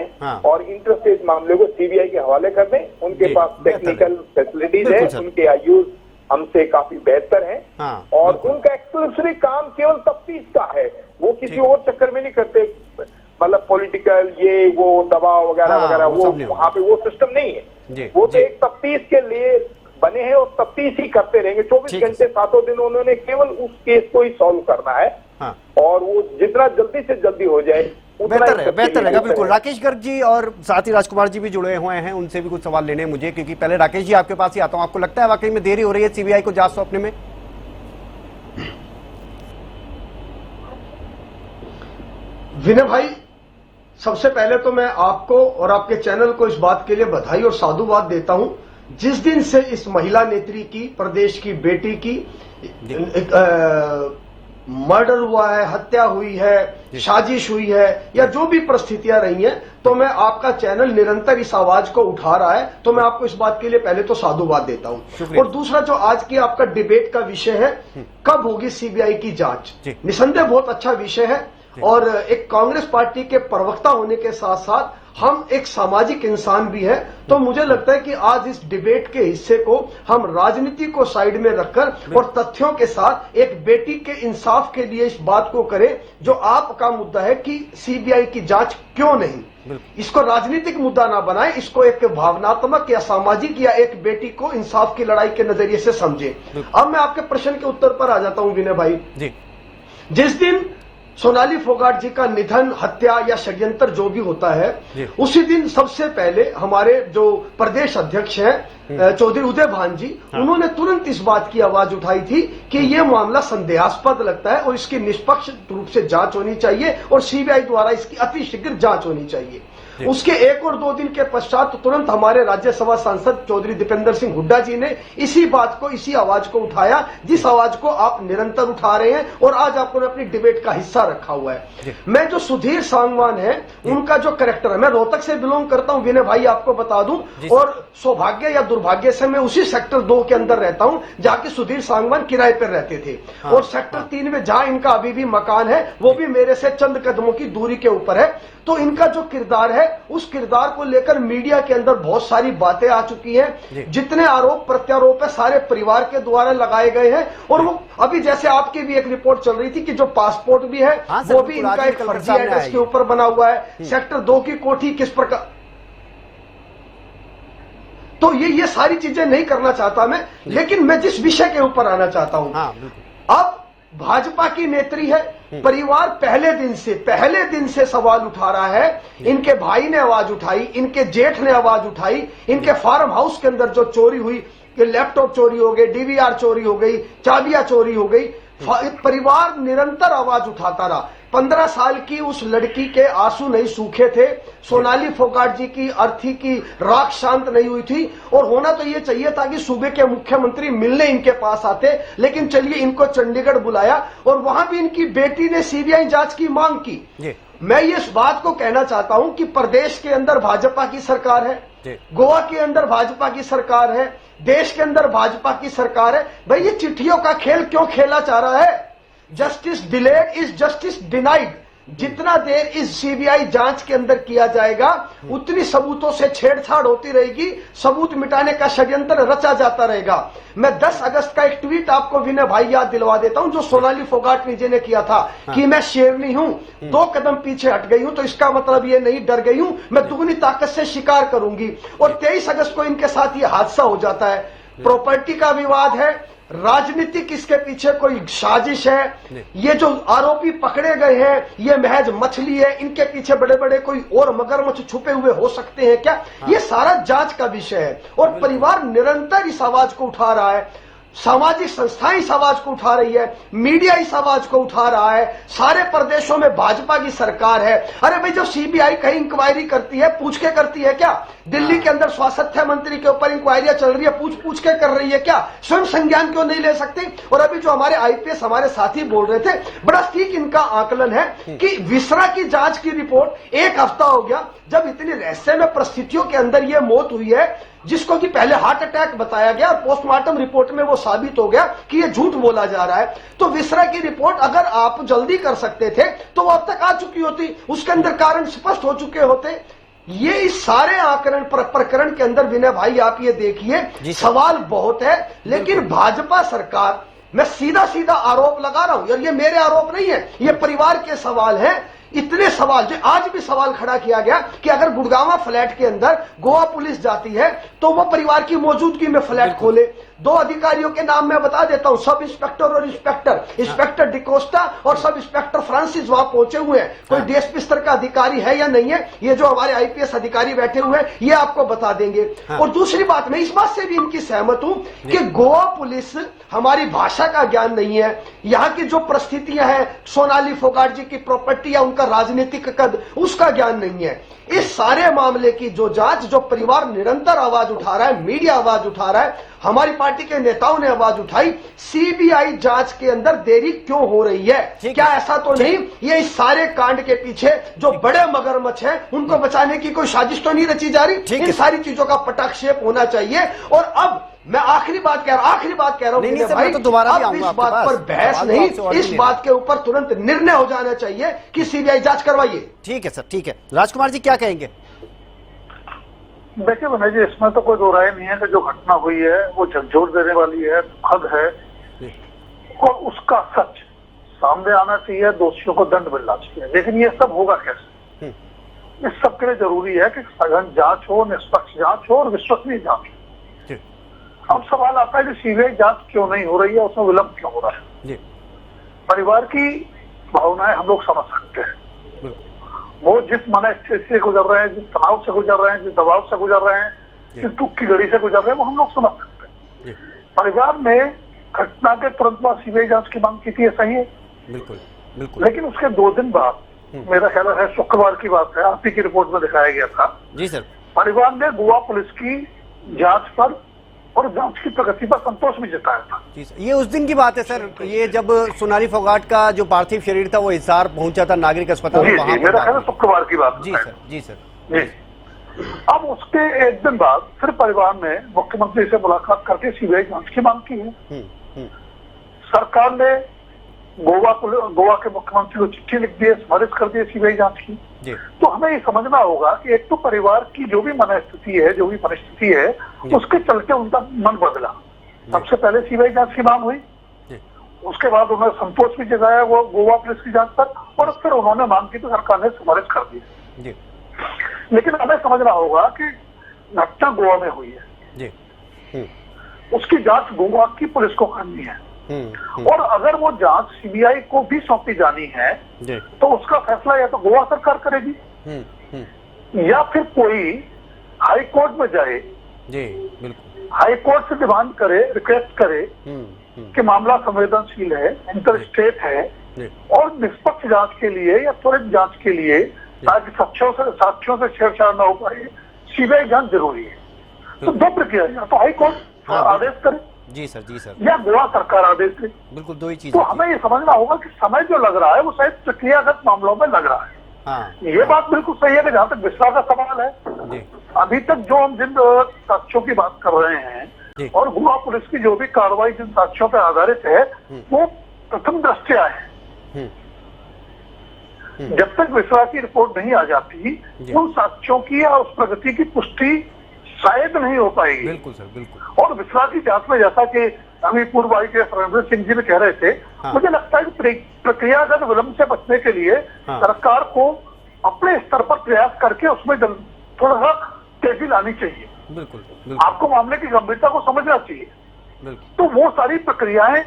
और इंटर स्टेट मामले को सीबीआई के हवाले कर दें। उनके पास टेक्निकल फैसिलिटीज है, उनके आयुष हमसे काफी बेहतर है, और उनका एक्सक्लूसिव काम केवल तफ्तीश का है, वो किसी और चक्कर में नहीं करते, मतलब पॉलिटिकल ये वो दबाव वगैरह वगैरह, वो वहाँ पे वो सिस्टम नहीं है। वो तो एक तफ्तीश के लिए बने हैं और तफ्तीश ही करते रहेंगे 24 घंटे 7 दिन। उन्होंने केवल उस केस को ही सॉल्व करना है, और वो जितना जल्दी से जल्दी हो जाए बेहतर रहेगा। बिल्कुल। राकेश गर्ग जी और साथ ही राजकुमार जी भी जुड़े हुए हैं, उनसे भी कुछ सवाल लेने हैं मुझे, क्योंकि पहले राकेश जी आपके पास ही आता हूं। आपको लगता है वाकई में देरी हो रही है सीबीआई को जांच सौंपने में? विनय भाई, सबसे पहले तो मैं आपको और आपके चैनल को इस बात के लिए बधाई और साधुवाद देता हूं, जिस दिन से इस महिला नेत्री की, प्रदेश की बेटी की मर्डर हुआ है, हत्या हुई है, साजिश हुई है या जो भी परिस्थितियां रही हैं, तो मैं आपका चैनल निरंतर इस आवाज को उठा रहा है, तो मैं आपको इस बात के लिए पहले तो साधुवाद देता हूं। और दूसरा जो आज की आपका डिबेट का विषय है, कब होगी सीबीआई की जांच, निसंदेह बहुत अच्छा विषय है। और एक कांग्रेस पार्टी के प्रवक्ता होने के साथ साथ हम एक सामाजिक इंसान भी है, तो मुझे लगता है कि आज इस डिबेट के हिस्से को हम राजनीति को साइड में रखकर और तथ्यों के साथ एक बेटी के इंसाफ के लिए इस बात को करें जो आपका मुद्दा है कि सीबीआई की जांच क्यों नहीं। इसको राजनीतिक मुद्दा ना बनाए, इसको एक भावनात्मक या सामाजिक या एक बेटी को इंसाफ की लड़ाई के नजरिए से समझे। अब मैं आपके प्रश्न के उत्तर पर आ जाता हूं विनय भाई। जिस दिन सोनाली फोगाट जी का निधन, हत्या या षड्यंत्र जो भी होता है, उसी दिन सबसे पहले हमारे जो प्रदेश अध्यक्ष हैं चौधरी उदय भान जी, उन्होंने तुरंत इस बात की आवाज उठाई थी कि यह मामला संदेहास्पद लगता है और इसकी निष्पक्ष रूप से जांच होनी चाहिए और सीबीआई द्वारा इसकी अतिशीघ्र जांच होनी चाहिए। उसके 1 और 2 दिन के पश्चात तुरंत हमारे राज्यसभा सांसद चौधरी दीपेंद्र सिंह हुड्डा जी ने इसी बात को, इसी आवाज को उठाया जिस आवाज को आप निरंतर उठा रहे हैं और आज आपने अपनी डिबेट का हिस्सा रखा हुआ है। मैं जो सुधीर सांगवान है, उनका जो कैरेक्टर है, मैं रोहतक से बिलोंग करता हूं विनय भाई, आपको बता दूं, और सौभाग्य या दुर्भाग्य से मैं उसी सेक्टर 2 के अंदर रहता हूं जहां के सुधीर सांगवान किराए पर रहते थे। और सेक्टर 3 में जहां इनका अभी भी मकान है, वो भी मेरे से चंद कदमों की दूरी के ऊपर है। तो इनका जो किरदार है, उस किरदार को लेकर मीडिया के अंदर बहुत सारी बातें आ चुकी हैं। जितने आरोप प्रत्यारोप है सारे परिवार के द्वारा लगाए गए हैं। और वो अभी जैसे आपकी भी एक रिपोर्ट चल रही थी कि जो पासपोर्ट भी है, वो भी इनका एक फर्जी एड्रेस के ऊपर बना हुआ है। सेक्टर 2 की कोठी किस प्रकार, तो ये सारी चीजें नहीं करना चाहता मैं, लेकिन मैं जिस विषय के ऊपर आना चाहता हूं, अब भाजपा की नेत्री है, परिवार पहले दिन से सवाल उठा रहा है। इनके भाई ने आवाज उठाई, इनके जेठ ने आवाज उठाई, इनके फार्म हाउस के अंदर जो चोरी हुई, लैपटॉप चोरी हो गई, डीवीआर चोरी हो गई, चाबियां चोरी हो गई, परिवार निरंतर आवाज उठाता रहा। 15 साल की उस लड़की के आंसू नहीं सूखे थे, सोनाली फोगाट जी की अर्थी की राख शांत नहीं हुई थी। और होना तो ये चाहिए था कि सूबे के मुख्यमंत्री मिलने इनके पास आते, लेकिन चलिए इनको चंडीगढ़ बुलाया और वहां भी इनकी बेटी ने सीबीआई जांच की मांग की। मैं ये इस बात को कहना चाहता हूं कि प्रदेश के अंदर भाजपा की सरकार है, गोवा के अंदर भाजपा की सरकार है, देश के अंदर भाजपा की सरकार है। भाई ये चिट्ठियों का खेल क्यों खेला जा रहा है? Justice delayed is justice denied. जितना देर इस सीबीआई जांच के अंदर किया जाएगा, उतनी सबूतों से छेड़छाड़ होती रहेगी, सबूत मिटाने का षड्यंत्र रचा जाता रहेगा। मैं 10 अगस्त का एक ट्वीट आपको विनय भाई याद दिलवा देता हूं, जो सोनाली फोगाट जी ने किया था कि मैं शेरनी हूं, 2 कदम पीछे हट गई हूं, तो इसका मतलब ये नहीं डर गई हूं, मैं दुगनी ताकत से शिकार करूंगी। और 23 अगस्त को इनके साथ ये हादसा हो जाता है। प्रॉपर्टी का विवाद है, राजनीतिक इसके पीछे कोई साजिश है, ये जो आरोपी पकड़े गए हैं ये महज मछली है, इनके पीछे बड़े बड़े कोई और मगरमच्छ छुपे हुए हो सकते हैं क्या? ये सारा जांच का विषय है। और परिवार निरंतर इस आवाज को उठा रहा है, सामाजिक संस्थाएं इस आवाज को उठा रही है, मीडिया इस आवाज को उठा रहा है, सारे प्रदेशों में भाजपा की सरकार है। अरे भाई, जब सीबीआई कहीं इंक्वायरी करती है, पूछ के करती है क्या? दिल्ली के अंदर स्वास्थ्य मंत्री के ऊपर इंक्वायरियां चल रही है, पूछ के कर रही है क्या? स्वयं संज्ञान क्यों नहीं ले सकते? और अभी जो हमारे आईपीएस हमारे साथी बोल रहे थे, बड़ा ठीक इनका आकलन है कि विसरा की जांच की रिपोर्ट 1 हफ्ता हो गया, जब इतनी रहस्यमय परिस्थितियों के अंदर यह मौत हुई है, जिसको कि पहले हार्ट अटैक बताया गया और पोस्टमार्टम रिपोर्ट में वो साबित हो गया कि ये झूठ बोला जा रहा है। तो विसरा की रिपोर्ट अगर आप जल्दी कर सकते थे तो वो अब तक आ चुकी होती, उसके अंदर कारण स्पष्ट हो चुके होते। ये इस सारे आकरण प्रकरण के अंदर विनय भाई आप ये देखिए, सवाल बहुत है, लेकिन भाजपा सरकार, मैं सीधा आरोप लगा रहा हूं, और ये मेरे आरोप नहीं है, ये परिवार के सवाल है। इतने सवाल, जो आज भी सवाल खड़ा किया गया कि अगर गुड़गांव फ्लैट के अंदर गोवा पुलिस जाती है तो वो परिवार की मौजूदगी में फ्लैट खोले। 2 अधिकारियों के नाम मैं बता देता हूं, सब इंस्पेक्टर और इंस्पेक्टर डिकोस्टा और सब इंस्पेक्टर फ्रांसिस वहां पहुंचे हुए हैं। कोई डीएसपी स्तर का अधिकारी है या नहीं है, ये जो हमारे आईपीएस अधिकारी बैठे हुए हैं ये आपको बता देंगे। और दूसरी बात, मैं इस बात से भी इनकी सहमत हूं कि गोवा पुलिस हमारी भाषा का ज्ञान नहीं है, यहाँ की जो परिस्थितियां हैं, सोनाली फोगाट जी की प्रॉपर्टी या उनका राजनीतिक कद, उसका ज्ञान नहीं है। इस सारे मामले की जो जांच, जो परिवार निरंतर आवाज उठा रहा है, मीडिया आवाज उठा रहा है, हमारी पार्टी के नेताओं ने आवाज उठाई, सीबीआई जांच के अंदर देरी क्यों हो रही है? क्या ऐसा तो नहीं ये इस सारे कांड के पीछे जो बड़े मगरमच्छ हैं उनको बचाने की कोई साजिश तो नहीं रची जा रही? इन सारी चीजों का पटाक्षेप होना चाहिए। और अब मैं आखिरी बात कह रहा हूं नहीं, भाई, मैं तो दोबारा भी अब इस आऊंगा बात आपके पर पास। बहस सवाल नहीं, तो आपसे इस बात के ऊपर तुरंत निर्णय हो जाना चाहिए कि सीबीआई जांच करवाइए। ठीक है सर, ठीक है। राजकुमार जी क्या कहेंगे? देखिए विनय जी, इसमें तो कोई दो राय नहीं है कि जो घटना हुई है वो झकझोर देने वाली है, दुखद है और उसका सच सामने आना चाहिए, दोषियों को दंड मिलना चाहिए। लेकिन ये सब होगा कैसे? इस सब के लिए जरूरी है कि सघन जांच हो, निष्पक्ष जांच हो और विश्वसनीय जांच हो। अब सवाल आता है कि सीबीआई जांच क्यों नहीं हो रही है, उसमें विलंब क्यों हो रहा है? परिवार की भावनाएं हम लोग समझ सकते हैं, वो जिस मनस्थिति से गुजर रहे हैं, जिस तनाव से गुजर रहे हैं, जिस दबाव से गुजर रहे हैं, जिस दुख की घड़ी से गुजर रहे हैं, वो हम लोग समझ सकते हैं। परिवार ने घटना के तुरंत बाद सीबीआई जांच की मांग की थी, सही है, बिल्कुल बिल्कुल। लेकिन उसके 2 दिन बाद, मेरा ख्याल है शुक्रवार की बात है, आप ही की रिपोर्ट में दिखाया गया था जी सर, परिवार ने गोवा पुलिस की जांच पर और जांच की प्रगति पर संतोष भी जताया था। जी सर, ये उस दिन की बात है सर, ये जब सोनाली फोगाट का जो पार्थिव शरीर था वो हिसार पहुंचा था नागरिक अस्पताल, वहां मेरा ख्याल है शुक्रवार की बात। जी सर, जी सर, जी। अब उसके 1 दिन बाद फिर परिवार ने मुख्यमंत्री से मुलाकात करके सीबीआई जांच की मांग की है। सरकार ने गोवा के मुख्यमंत्री को चिट्ठी लिख दी है, स्मरित कर दी सीबीआई जांच की। तो हमें ये समझना होगा कि एक तो परिवार की जो भी मनस्थिति है, जो भी परिस्थिति है, उसके चलते उनका मन बदला। सबसे पहले सीबीआई जांच की मांग हुई, उसके बाद उन्होंने संतोष भी जताया वो गोवा पुलिस की जांच पर, और फिर उन्होंने मांग की तो सरकार ने स्मरित कर दी। लेकिन हमें समझना होगा कि घटना गोवा में हुई है, उसकी जांच गोवा की पुलिस को करनी है, और अगर वो जांच सीबीआई को भी सौंपी जानी है तो उसका फैसला या तो गोवा सरकार करेगी या फिर कोई हाई कोर्ट में जाए, बिल्कुल हाई कोर्ट से डिमांड करे, रिक्वेस्ट करे कि मामला संवेदनशील है, इंटर स्टेट है, और निष्पक्ष जांच के लिए या त्वरित जांच के लिए, ताकि साक्ष्यों से छेड़छाड़ न हो पाए, सीबीआई जांच जरूरी है। तो 2 प्रक्रिया, या तो हाई कोर्ट आदेश करे, जी सर, जी सर, या गोवा सरकार आदेश दे। बिल्कुल 2 ही चीज। तो हमें ये समझना होगा कि समय जो लग रहा है वो शायद प्रक्रियागत मामलों में लग रहा है। ये बात बिल्कुल सही है कि जहाँ तक विश्वास का सवाल है, अभी तक जो हम जिन साक्ष्यों की बात कर रहे हैं और गोवा पुलिस की जो भी कार्रवाई जिन साक्ष्यों पर आधारित है वो प्रथम दृष्टया है। जब तक विश्वास की रिपोर्ट नहीं आ जाती, उन साक्ष्यों की या उस प्रगति की पुष्टि शायद नहीं हो पाएगी। बिल्कुल सर, बिल्कुल। और विश्वास की जांच में, जैसा कि अभी पूर्व आयुक्त रणवीर सिंह जी भी कह रहे थे, मुझे लगता है कि प्रक्रियागत विलंब से बचने के लिए सरकार को अपने स्तर पर प्रयास करके उसमें थोड़ा सा तेजी लानी चाहिए। बिल्कुल। आपको मामले की गंभीरता को समझना चाहिए। तो वो सारी प्रक्रियाएं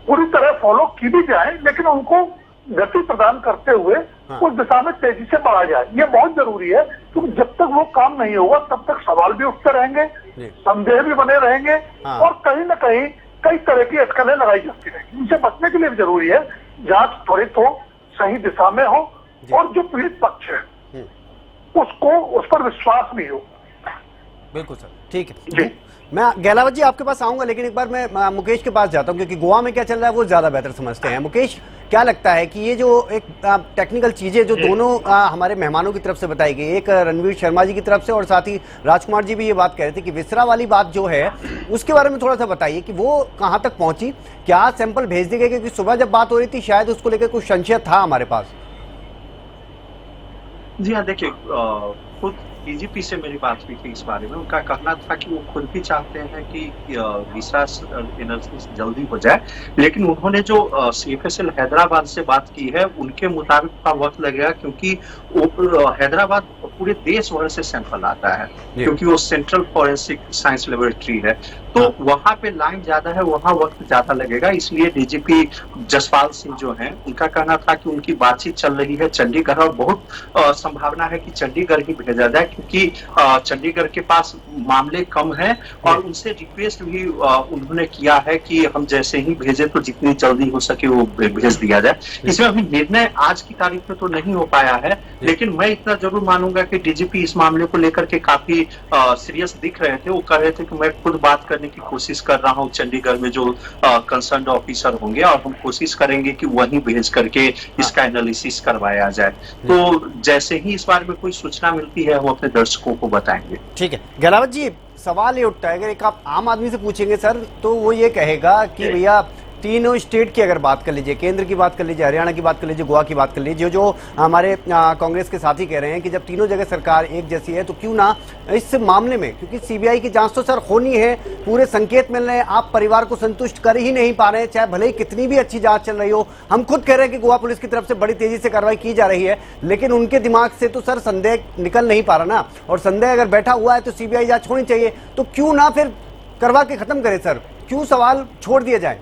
पूरी तरह फॉलो की भी जाए, लेकिन उनको गति प्रदान करते हुए उस दिशा में तेजी से बढ़ा जाए, ये बहुत जरूरी है। क्योंकि जब तक वो काम नहीं होगा तब तक सवाल भी उठते रहेंगे, संदेह भी बने रहेंगे, और कहीं न कहीं कई तरह की अटकलें लगाई जाती रहेंगी। इनसे बचने के लिए भी जरूरी है जांच त्वरित हो, सही दिशा में हो, और जो पीड़ित पक्ष है उसको उस पर विश्वास भी हो। बिल्कुल सर, ठीक है। मैं गहलावत जी आपके पास आऊंगा, लेकिन एक बार मैं मुकेश के पास जाता हूं, क्योंकि गोवा में क्या चल रहा है वो ज्यादा बेहतर समझते हैं। मुकेश, क्या लगता है कि ये जो एक टेक्निकल चीजें जो दोनों हमारे मेहमानों की तरफ से बताई गई, एक रणवीर शर्मा जी की तरफ से और साथ ही राजकुमार जी भी ये बात कह रहे थे कि विसरा वाली बात जो है उसके बारे में थोड़ा सा बताइए कि वो कहाँ तक पहुंची, क्या सैंपल भेज दिए गए? क्योंकि सुबह जब बात हो रही थी शायद उसको लेकर कुछ संशय था हमारे पास। जी हाँ, देखिए खुद डीजीपी से मेरी बात हुई थी इस बारे में। उनका कहना था कि वो खुद भी चाहते हैं कि वीसा एनालिसिस जल्दी हो जाए, लेकिन उन्होंने जो CFSL हैदराबाद से बात की है उनके मुताबिक का वक्त लगेगा, क्योंकि हैदराबाद पूरे देश भर से सैंपल आता है, क्योंकि वो सेंट्रल फॉरेंसिक साइंस लेबोरेटरी है, तो वहां पे लाइन ज्यादा है, वहां वक्त ज्यादा लगेगा। इसलिए डीजीपी जसपाल सिंह जो हैं उनका कहना था कि उनकी बातचीत चल रही है चंडीगढ़, और बहुत संभावना है कि चंडीगढ़ ही भेजा जाए, क्योंकि चंडीगढ़ के पास मामले कम हैं, और उनसे रिक्वेस्ट भी उन्होंने किया है कि हम जैसे ही भेजे तो जितनी जल्दी हो सके वो भेज दिया जाए। इसमें अभी निर्णय आज की तारीख में तो नहीं हो पाया है, लेकिन मैं इतना जरूर मानूंगा के डीजीपी इस मामले को लेकर के काफी सीरियस दिख रहे थे। वो कह रहे थे कि मैं खुद बात करने की कोशिश कर रहा हूँ चंडीगढ़ में जो कंसर्न ऑफिसर होंगे, और हम कोशिश करेंगे कि वहीं भेज करके इसका एनालिसिस करवाया जाए। तो जैसे ही इस बारे में कोई सूचना मिलती है वो अपने दर्शकों को बताएंगे। ठीक है गहलावत जी, सवाल ये उठता है, अगर एक आप आम आदमी से पूछेंगे सर, तो वो ये कहेगा कि भैया तीनों स्टेट की अगर बात कर लीजिए, केंद्र की बात कर लीजिए, हरियाणा की बात कर लीजिए, गोवा की बात कर लीजिए, जो हमारे कांग्रेस के साथी कह रहे हैं कि जब तीनों जगह सरकार एक जैसी है तो क्यों ना इस मामले में, क्योंकि सीबीआई की जांच तो सर होनी है, पूरे संकेत मिल रहे हैं, आप परिवार को संतुष्ट कर ही नहीं पा रहे हैं, चाहे भले ही कितनी भी अच्छी जांच चल रही हो। हम खुद कह रहे हैं कि गोवा पुलिस की तरफ से बड़ी तेजी से कार्रवाई की जा रही है, लेकिन उनके दिमाग से तो सर संदेह निकल नहीं पा रहा ना, और संदेह अगर बैठा हुआ है तो सीबीआई जांच होनी चाहिए, तो क्यों ना फिर करवा के खत्म करे सर, क्यों सवाल छोड़ दिया जाए?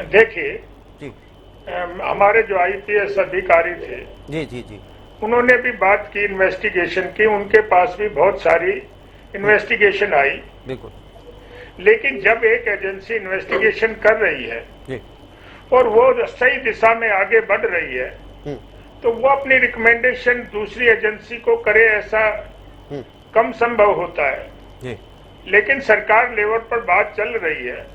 देखिए, हमारे जो आईपीएस अधिकारी थे जी, उन्होंने भी बात की, इन्वेस्टिगेशन की, उनके पास भी बहुत सारी इन्वेस्टिगेशन आई। बिल्कुल। लेकिन जब एक एजेंसी इन्वेस्टिगेशन कर रही है जी, और वो सही दिशा में आगे बढ़ रही है, तो वो अपनी रिकमेंडेशन दूसरी एजेंसी को करे, ऐसा कम संभव होता है जी। लेकिन सरकार लेवल पर बात चल रही है,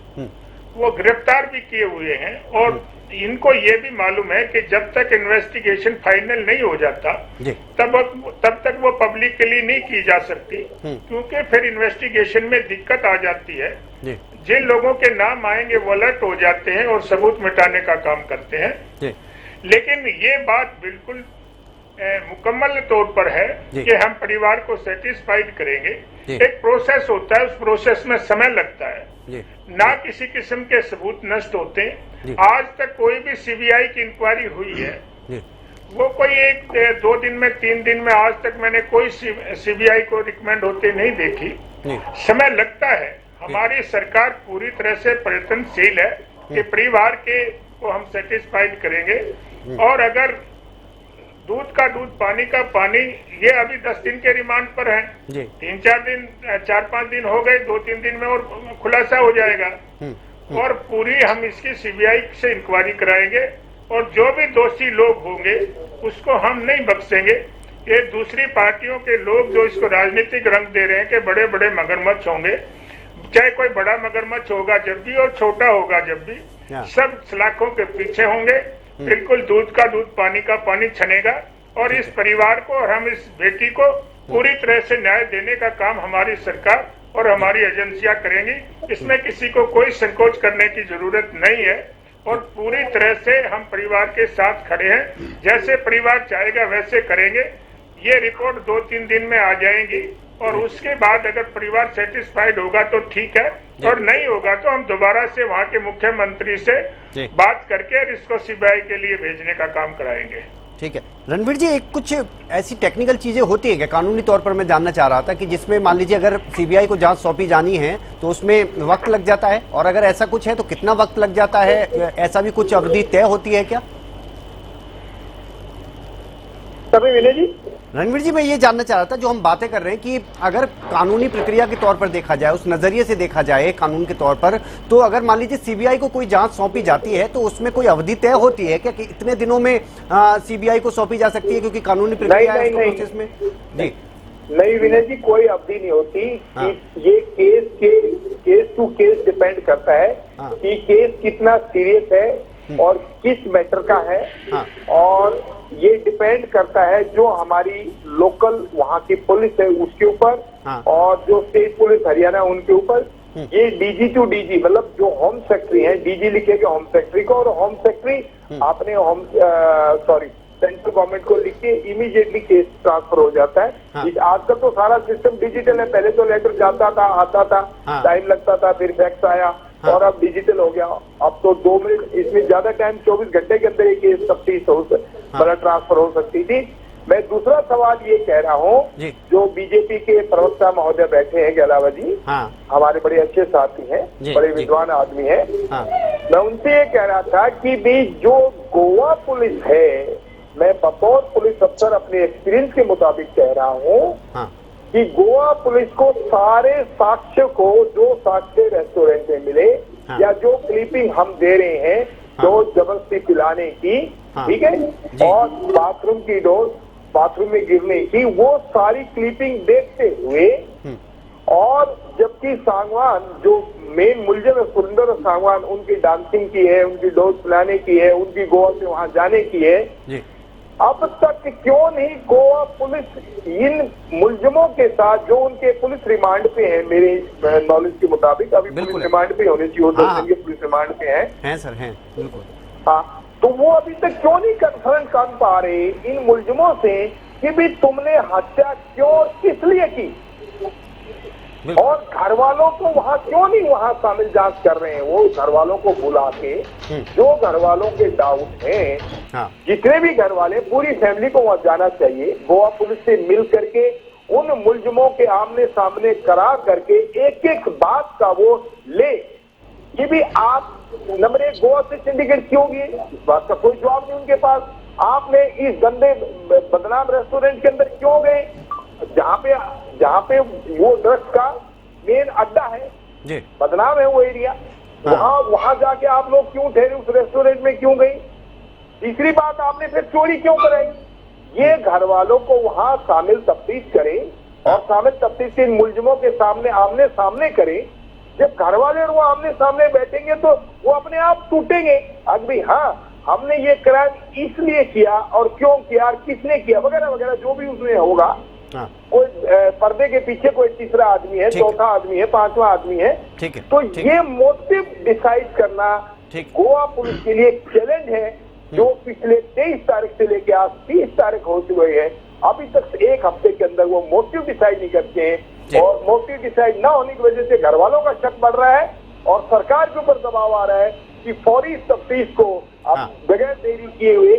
वो गिरफ्तार भी किए हुए हैं, और इनको ये भी मालूम है कि जब तक इन्वेस्टिगेशन फाइनल नहीं हो जाता तब तक वो पब्लिकली नहीं की जा सकती, क्योंकि फिर इन्वेस्टिगेशन में दिक्कत आ जाती है। जिन लोगों के नाम आएंगे वो अलर्ट हो जाते हैं और सबूत मिटाने का काम करते हैं। लेकिन ये बात बिल्कुल मुकम्मल तौर पर है कि हम परिवार को सेटिस्फाइड करेंगे। एक प्रोसेस होता है, उस प्रोसेस में समय लगता है, ना किसी किस्म के सबूत नष्ट होते हैं। आज तक कोई भी सीबीआई की इंक्वायरी हुई है, वो कोई 1-2 दिन में, 3 दिन में, आज तक मैंने कोई सीबीआई को रिकमेंड होते नहीं देखी। समय लगता है। हमारी सरकार पूरी तरह से प्रयत्नशील है कि परिवार के को हम सेटिस्फाइड करेंगे, और अगर दूध का दूध पानी का पानी, ये अभी 10 दिन के रिमांड पर है, 3-4 दिन, 4-5 दिन हो गए, 2-3 दिन में और खुलासा हो जाएगा, और पूरी हम इसकी सीबीआई से इंक्वायरी कराएंगे, और जो भी दोषी लोग होंगे उसको हम नहीं बख्शेंगे। ये दूसरी पार्टियों के लोग जो इसको राजनीतिक रंग दे रहे हैं कि बड़े बड़े मगरमच्छ होंगे, चाहे कोई बड़ा मगरमच्छ होगा जब भी और छोटा होगा जब भी, सब सलाखों के पीछे होंगे। बिल्कुल दूध का दूध पानी का पानी छनेगा, और इस परिवार को और हम इस बेटी को पूरी तरह से न्याय देने का काम हमारी सरकार और हमारी एजेंसियां करेंगी। इसमें किसी को कोई संकोच करने की जरूरत नहीं है, और पूरी तरह से हम परिवार के साथ खड़े हैं। जैसे परिवार चाहेगा वैसे करेंगे। ये रिपोर्ट 2-3 दिन में आ जाएंगी, और उसके बाद अगर परिवार सेटिस्फाइड होगा तो ठीक है, और नहीं होगा तो हम दोबारा से वहाँ के मुख्यमंत्री से बात करके इसको सीबीआई के लिए भेजने का काम कराएंगे। ठीक है रणवीर जी, एक कुछ ऐसी टेक्निकल चीजें होती है क्या कानूनी तौर पर? मैं जानना चाह रहा था कि जिसमें मान लीजिए अगर सीबीआई को जांच सौंपी जानी है तो उसमें वक्त लग जाता है, और अगर ऐसा कुछ है तो कितना वक्त लग जाता है? ऐसा भी कुछ अवधि तय होती है क्या? सभी विनय जी, रणवीर जी, मैं ये जानना चाह रहा था, जो हम बातें कर रहे हैं कि अगर कानूनी प्रक्रिया के तौर पर देखा जाए, उस नजरिए से देखा जाए कानून के तौर पर, तो अगर मान लीजिए सीबीआई को कोई जांच सौंपी जाती है तो उसमें कोई अवधि तय होती है क्या कि इतने दिनों में सीबीआई को सौंपी जा सकती है, क्योंकि कानूनी प्रक्रिया है प्रोसेस में? जी नहीं विनय जी, कोई अवधि नहीं होती। ये केस टू केस डिपेंड करता है कि केस कितना सीरियस है और किस मैटर का है, और ये डिपेंड करता है जो हमारी लोकल वहाँ की पुलिस है उसके ऊपर, और जो स्टेट पुलिस हरियाणा उनके ऊपर। ये डीजी टू डीजी, मतलब जो होम सेक्रेटरी है, डीजी लिखेगा होम सेक्रेटरी को, और होम सेक्रेटरी आपने सेंट्रल गवर्नमेंट को लिख के इमीडिएटली केस ट्रांसफर हो जाता है। आजकल तो सारा सिस्टम डिजिटल है, पहले तो लेटर जाता था, आता था, टाइम लगता था, फिर फैक्स आया, और अब डिजिटल हो गया। अब तो 2 मिनट, इसमें ज्यादा टाइम 24 घंटे के अंदर ये केस तफ्तीश मतलब ट्रांसफर हो सकती थी। मैं दूसरा सवाल ये कह रहा हूँ, जो बीजेपी के प्रवक्ता महोदय बैठे हैं गहलावत जी, हमारे बड़े अच्छे साथी हैं, बड़े विद्वान आदमी हैं, मैं उनसे ये कह रहा था कि भी जो गोवा पुलिस है, मैं बतौर पुलिस अफसर अपने एक्सपीरियंस के मुताबिक कह रहा हूँ कि गोवा पुलिस को सारे साक्ष्य को, जो साक्ष्य रेस्टोरेंट में मिले या जो क्लिपिंग हम दे रहे हैं, जो जबरदस्ती जबरदस्ती पिलाने की, ठीक है, और बाथरूम की डोज, बाथरूम में गिरने की, वो सारी क्लिपिंग देखते हुए, और जबकि सांगवान जो मेन मुलजिम है सुरेंद्र और सांगवान, उनकी डांसिंग की है, उनकी डोज पिलाने की है, उनकी गोवा से वहां जाने की है, अब तक क्यों नहीं गोवा पुलिस इन मुलजिमों के साथ, जो उनके पुलिस रिमांड पे हैं, मेरे नॉलेज के मुताबिक अभी पुलिस रिमांड पे होने चाहिए, 10 दिन के पुलिस रिमांड पे हैं सर, हैं बिल्कुल, हाँ, तो वो अभी तक क्यों नहीं कन्फर्म कर पा रहे इन मुलजिमों से कि भी तुमने हत्या क्यों, किस लिए की, और घर वालों को वहां क्यों नहीं वहां शामिल जांच कर रहे हैं। वो घर वालों को बुला के, जो घर वालों के डाउट हैं, जितने भी घर वाले, पूरी फैमिली को वहां जाना चाहिए, गोवा पुलिस से मिल करके उन मुलजिमों के आमने सामने करार करके एक एक बात का वो ले कि भी आप नंबर 1 गोवा से सिंडिकेट क्यों गए, इस बात का कोई जवाब नहीं उनके पास। आपने इस गंदे बदनाम रेस्टोरेंट के अंदर क्यों गए, जहाँ पे वो ड्रग्स का मेन अड्डा है, बदनाम है वो एरिया, वहां जाके आप लोग क्यों ठहरे, उस रेस्टोरेंट में क्यों गई। तीसरी बात, आपने फिर चोरी क्यों कराई। ये घर वालों को वहां शामिल तफ्तीश करें, और शामिल तफ्तीश इन मुलजिमों के सामने आमने सामने करें। जब घर वाले और वो आमने सामने बैठेंगे तो वो अपने आप टूटेंगे, अभी हाँ हमने ये क्राइम इसलिए किया और क्यों किया और किसने किया वगैरह वगैरह, जो भी उसमें होगा। कोई पर्दे के पीछे कोई तीसरा आदमी है, चौथा आदमी है, पांचवा आदमी है, तो ये मोटिव डिसाइड करना गोवा पुलिस के लिए एक चैलेंज है, जो पिछले 23 तारीख से लेकर आज 30 तारीख हो चुके हैं, अभी तक 1 हफ्ते के अंदर वो मोटिव डिसाइड नहीं करते हैं, और मोटिव डिसाइड ना होने की वजह से घर वालों का शक बढ़ रहा है, और सरकार के ऊपर दबाव आ रहा है कि फौरी तफ्तीश को अब बगैर देरी किए हुए,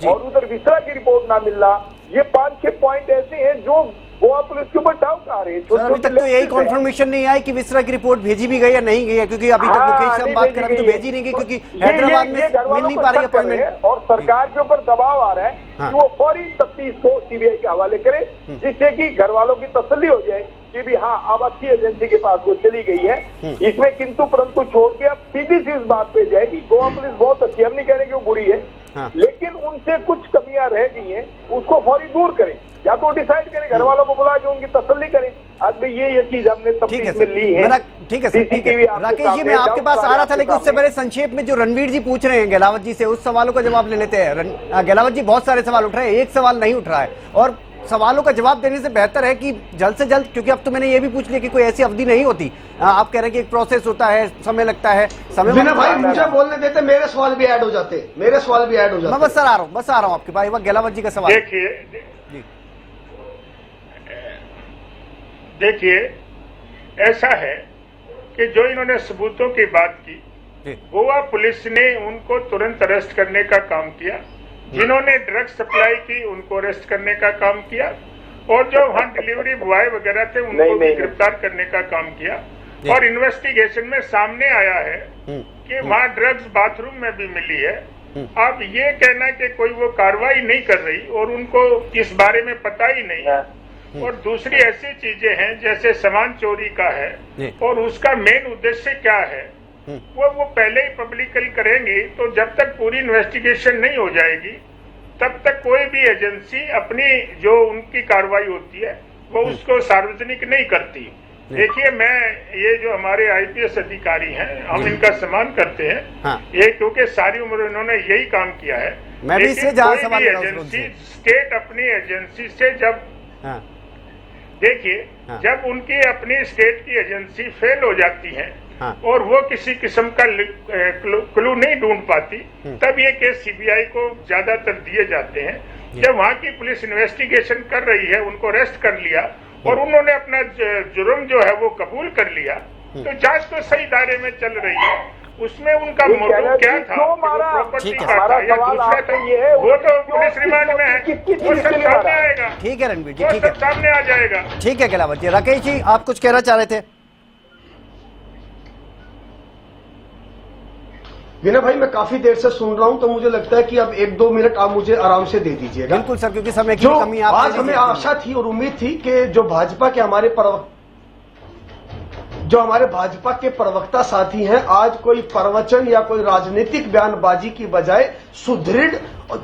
और उधर विसरा की रिपोर्ट ना मिलना, ये 5-6 पॉइंट ऐसे हैं जो गोवा पुलिस के ऊपर डाउट आ रहे हैं। अभी तक तो यही कॉन्फर्मेशन नहीं आई कि विसरा की रिपोर्ट भेजी भी गई या नहीं गई है, क्योंकि अभी तक मुकेश से हम बात कर रहे हैं तो भेजी नहीं गई, क्योंकि हैदराबाद में मिल नहीं पा रही अपॉइंटमेंट, और सरकार के ऊपर दबाव आ रहा है कि वो फौरी तफ्तीश को सीबीआई के हवाले करे, जिससे कि घर वालों की तसल्ली हो जाए कि भी हाँ अब अच्छी एजेंसी के पास वो चली गई है। इसमें किंतु परंतु छोड़ के अब सीधी सी इस बात पे जाए कि गोवा पुलिस बहुत अच्छी, हम नहीं कह रहे कि वो बुरी है, लेकिन उनसे कुछ कमियां रह गई हैं, उसको फौरी दूर करें, या तो डिसाइड करें, घर वालों को बुला के उनकी तसल्ली करें। आज भी ये चीज हमने तफ्तीश में ली है। ठीक है सर, ठीक है राकेश जी, मैं आपके पास आ रहा था, लेकिन उससे पहले संक्षेप में जो रणवीर जी पूछ रहे हैं गहलावत जी से, उस सवालों का जवाब ले लेते हैं। गहलावत जी बहुत सारे सवाल उठ रहे हैं, एक सवाल नहीं उठ रहा है, और सवालों का जवाब देने से बेहतर है कि जल्द से जल्द, क्योंकि अब तो मैंने ये भी पूछ लिया कि कोई ऐसी अवधि नहीं होती, आप कह रहे हैं कि एक प्रोसेस होता है, समय लगता है, समय बिना भाई मुझे बोलने देते, मेरे सवाल भी ऐड हो जाते, मेरे सवाल भी ऐड हो जाते। मैं बस आ रहा हूँ आपके पास, गहलावत जी का सवाल। देखिए ऐसा है कि जो इन्होंने सबूतों की बात की, गोवा पुलिस ने उनको तुरंत अरेस्ट करने का काम किया, जिन्होंने ड्रग्स सप्लाई की उनको अरेस्ट करने का काम किया, और जो वहां डिलीवरी बॉय वगैरह थे उनको भी गिरफ्तार करने का काम किया, और इन्वेस्टिगेशन में सामने आया है कि वहां ड्रग्स बाथरूम में भी मिली है। अब ये कहना कि कोई वो कार्रवाई नहीं कर रही और उनको इस बारे में पता ही नहीं है, और दूसरी ऐसी चीजें हैं जैसे सामान चोरी का है, और उसका मेन उद्देश्य क्या है वो पहले ही पब्लिकली करेंगे, तो जब तक पूरी इन्वेस्टिगेशन नहीं हो जाएगी तब तक कोई भी एजेंसी अपनी जो उनकी कार्रवाई होती है वो उसको सार्वजनिक नहीं करती। देखिए, मैं ये जो हमारे आईपीएस अधिकारी हैं, हम इनका सम्मान करते हैं, ये क्योंकि सारी उम्र इन्होंने यही काम किया है। मैं भी इसलिए जहां सवाल एजेंसी स्टेट अपनी एजेंसी से जब देखिए जब उनकी अपनी स्टेट की एजेंसी फेल हो जाती है और वो किसी किस्म का क्लू नहीं ढूंढ पाती, तब ये केस सीबीआई को ज्यादातर दिए जाते हैं। जब वहां की पुलिस इन्वेस्टिगेशन कर रही है, उनको अरेस्ट कर लिया और उन्होंने अपना जुर्म जो है वो कबूल कर लिया, तो जांच तो सही दायरे में चल रही है। उसमें उनका मोटिव क्या था, प्रॉपर्टी का था या दूसरा था, वो तो पुलिस रिमांड में है, वो सब सामने आएगा। ठीक है रणवीर जी, ठीक है, सामने आ जाएगा। ठीक है गहलावत जी। राकेश जी, आप कुछ कहना चाह रहे थे? विनय भाई, मैं काफी देर से सुन रहा हूं, तो मुझे लगता है कि अब 1-2 मिनट आप मुझे आराम से दे दीजिएगा। बिल्कुल सर, क्योंकि समय की कमी आज हमें आशा थी और उम्मीद थी कि जो भाजपा के हमारे जो हमारे भाजपा के प्रवक्ता साथी हैं, आज कोई प्रवचन या कोई राजनीतिक बयानबाजी की बजाय सुदृढ़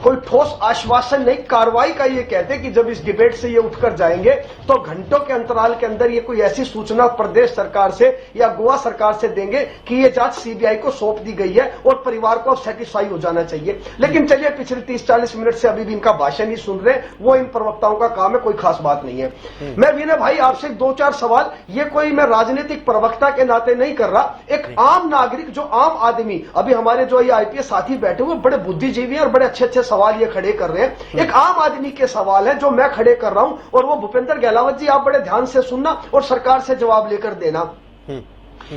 कोई ठोस आश्वासन नहीं, कार्रवाई का ये कहते कि जब इस डिबेट से ये उठकर जाएंगे तो घंटों के अंतराल के अंदर ये कोई ऐसी सूचना प्रदेश सरकार से या गोवा सरकार से देंगे कि ये जांच सीबीआई को सौंप दी गई है और परिवार को अब सेटिस्फाई हो जाना चाहिए। लेकिन चलिए, पिछले 30-40 मिनट से अभी भी इनका भाषण ही सुन रहे, वो इन प्रवक्ताओं का काम है, कोई खास बात नहीं है। मैं विनय भाई आपसे 2-4 सवाल, ये कोई मैं राजनीतिक प्रवक्ता के नाते नहीं कर रहा, एक आम नागरिक, जो आम आदमी, अभी हमारे जो ये आईपीएस साथी बैठे हुए बड़े बुद्धिजीवी हैं और बड़े अच्छे सवाल ये खड़े कर रहे हैं। एक आम आदमी के सवाल है जो मैं खड़े कर रहा हूं, और वो भूपेंद्र गहलावत जी आप बड़े ध्यान से सुनना और सरकार से जवाब लेकर देना।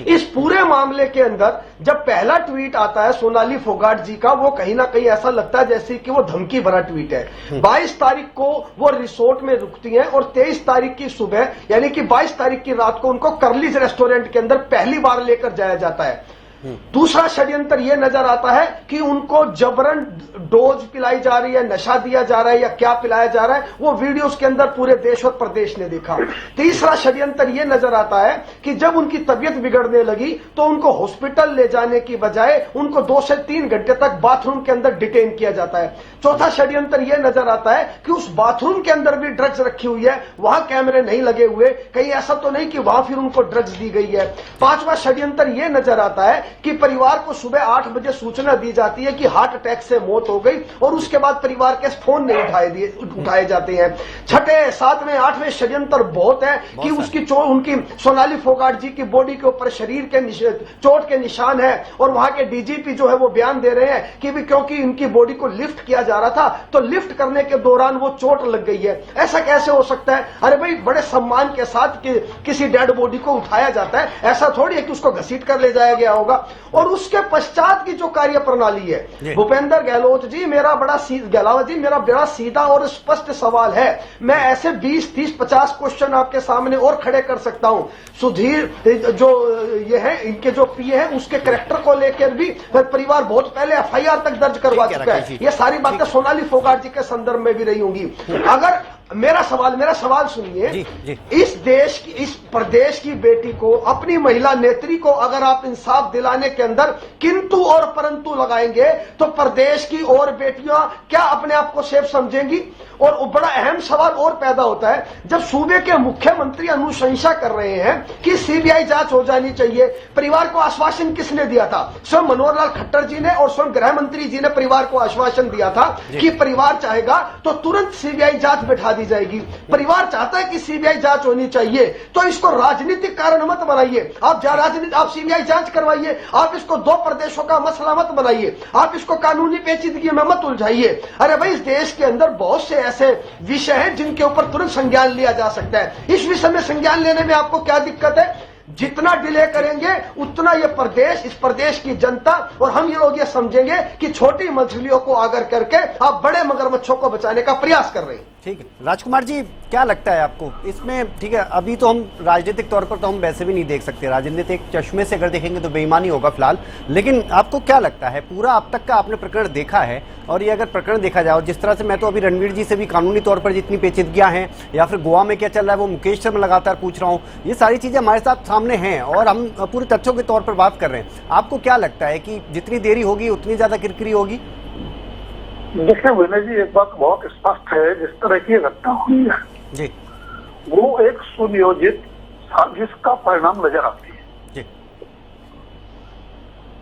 इस पूरे मामले के अंदर जब पहला ट्वीट आता है सोनाली फोगाट जी का, वो कहीं ना कहीं ऐसा लगता है जैसे कि वो धमकी भरा ट्वीट है। 22 तारीख को वो रिसोर्ट में रुकती हैं और 23 तारीख की सुबह, यानी कि 22 तारीख की रात को उनको कर्लीज रेस्टोरेंट के अंदर पहली बार लेकर जाया जाता है। दूसरा षड्यंत्र यह नजर आता है कि उनको जबरन डोज पिलाई जा रही है, नशा दिया जा रहा है या क्या पिलाया जा रहा है, वो वीडियोस के अंदर पूरे देश और प्रदेश ने देखा। तीसरा षड्यंत्र यह नजर आता है कि जब उनकी तबीयत बिगड़ने लगी तो उनको हॉस्पिटल ले जाने की बजाय उनको 2 से 3 घंटे तक बाथरूम के अंदर डिटेन किया जाता है। चौथा षड्यंत्र यह नजर आता है कि उस बाथरूम के अंदर भी ड्रग्स रखी हुई है, वहां कैमरे नहीं लगे हुए, कहीं ऐसा तो नहीं कि वहां फिर उनको ड्रग्स दी गई है। पांचवा षड्यंत्र यह नजर आता है कि परिवार को सुबह 8 बजे सूचना दी जाती है कि हार्ट अटैक से मौत हो गई और उसके बाद परिवार के फोन नहीं उठाए जाते हैं। छठे, 7वें, 8वें षड्यंत्र बहुत है कि उसकी उनकी सोनाली फोगाट जी की बॉडी के ऊपर शरीर के चोट के निशान है और वहां के डीजीपी जो है वो बयान दे रहे हैं कि भी क्योंकि इनकी बॉडी को लिफ्ट किया जा रहा था तो लिफ्ट करने के दौरान वो चोट लग गई है। ऐसा कैसे हो सकता है? अरे भाई, बड़े सम्मान के साथ किसी डेड बॉडी को उठाया जाता है, ऐसा थोड़ी है कि उसको घसीट कर ले जाया गया होगा। और उसके पश्चात की जो कार्य प्रणाली है, भूपेंद्र गहलोत जी, गहलावत जी, मेरा बड़ा सीधा और स्पष्ट सवाल है। मैं ऐसे 20, 30, 50 क्वेश्चन आपके सामने और खड़े कर सकता हूं। सुधीर जो ये है, इनके जो पीए हैं, उसके कैरेक्टर को लेकर भी परिवार बहुत पहले एफआईआर तक दर्ज करवा चुका है। ये सारी बातें सोनाली फोगाट जी के संदर्भ में भी रही होंगी। अगर मेरा सवाल सुनिए, इस देश की, इस प्रदेश की बेटी को, अपनी महिला नेत्री को अगर आप इंसाफ दिलाने के अंदर किंतु और परंतु लगाएंगे तो प्रदेश की और बेटियां क्या अपने आप को सेफ समझेंगी? और बड़ा अहम सवाल और पैदा होता है, जब सूबे के मुख्यमंत्री अनुशंसा कर रहे हैं कि सीबीआई जांच हो जानी चाहिए, परिवार को आश्वासन किसने दिया था? स्वयं मनोहर लाल खट्टर जी ने और स्वयं गृह मंत्री जी ने परिवार को आश्वासन दिया था कि परिवार चाहेगा तो तुरंत सीबीआई जांच बैठा दी जाएगी। परिवार चाहता है कि सीबीआई जांच होनी चाहिए, तो इसको राजनीतिक कारण मत बनाइए। आप सीबीआई जांच करवाइए, आप इसको 2 प्रदेशों का मसला मत बनाइए, आप इसको कानूनी पेचीदगी में मत उलझाइए। अरे भाई, इस देश के अंदर बहुत से ऐसे विषय हैं जिनके ऊपर तुरंत संज्ञान लिया जा सकता है। इस विषय में संज्ञान लेने में आपको क्या दिक्कत है? जितना डिले करेंगे उतना ये प्रदेश, इस प्रदेश की जनता और हम ये लोग ये समझेंगे कि छोटी मछलियों को आगर करके आप बड़े मगरमच्छों को बचाने का प्रयास कर रहे हैं। ठीक है, राजकुमार जी, क्या लगता है आपको इसमें? ठीक है, अभी तो हम राजनीतिक तौर पर तो हम वैसे भी नहीं देख सकते, राजनीतिक चश्मे से अगर देखेंगे तो बेईमानी होगा फिलहाल, लेकिन आपको क्या लगता है, पूरा अब तक का आपने प्रकरण देखा है और ये अगर प्रकरण देखा जाए, और जिस तरह से मैं तो अभी रणवीर जी से भी कानूनी तौर पर जितनी पेचीदगियां हैं या फिर गोवा में क्या चल रहा है वो मुकेश से मैं लगातार पूछ रहा हूँ, ये सारी चीजें हमारे साथ सामने हैं और हम पूरे तथ्यों के तौर पर बात कर रहे हैं। आपको क्या लगता है कि जितनी देरी होगी उतनी ज्यादा किरकिरी होगी? देखिए विनय जी, एक बात बहुत स्पष्ट है, जिस तरह की घटना हुई है जी, वो एक सुनियोजित साजिश का परिणाम नजर आती है जी।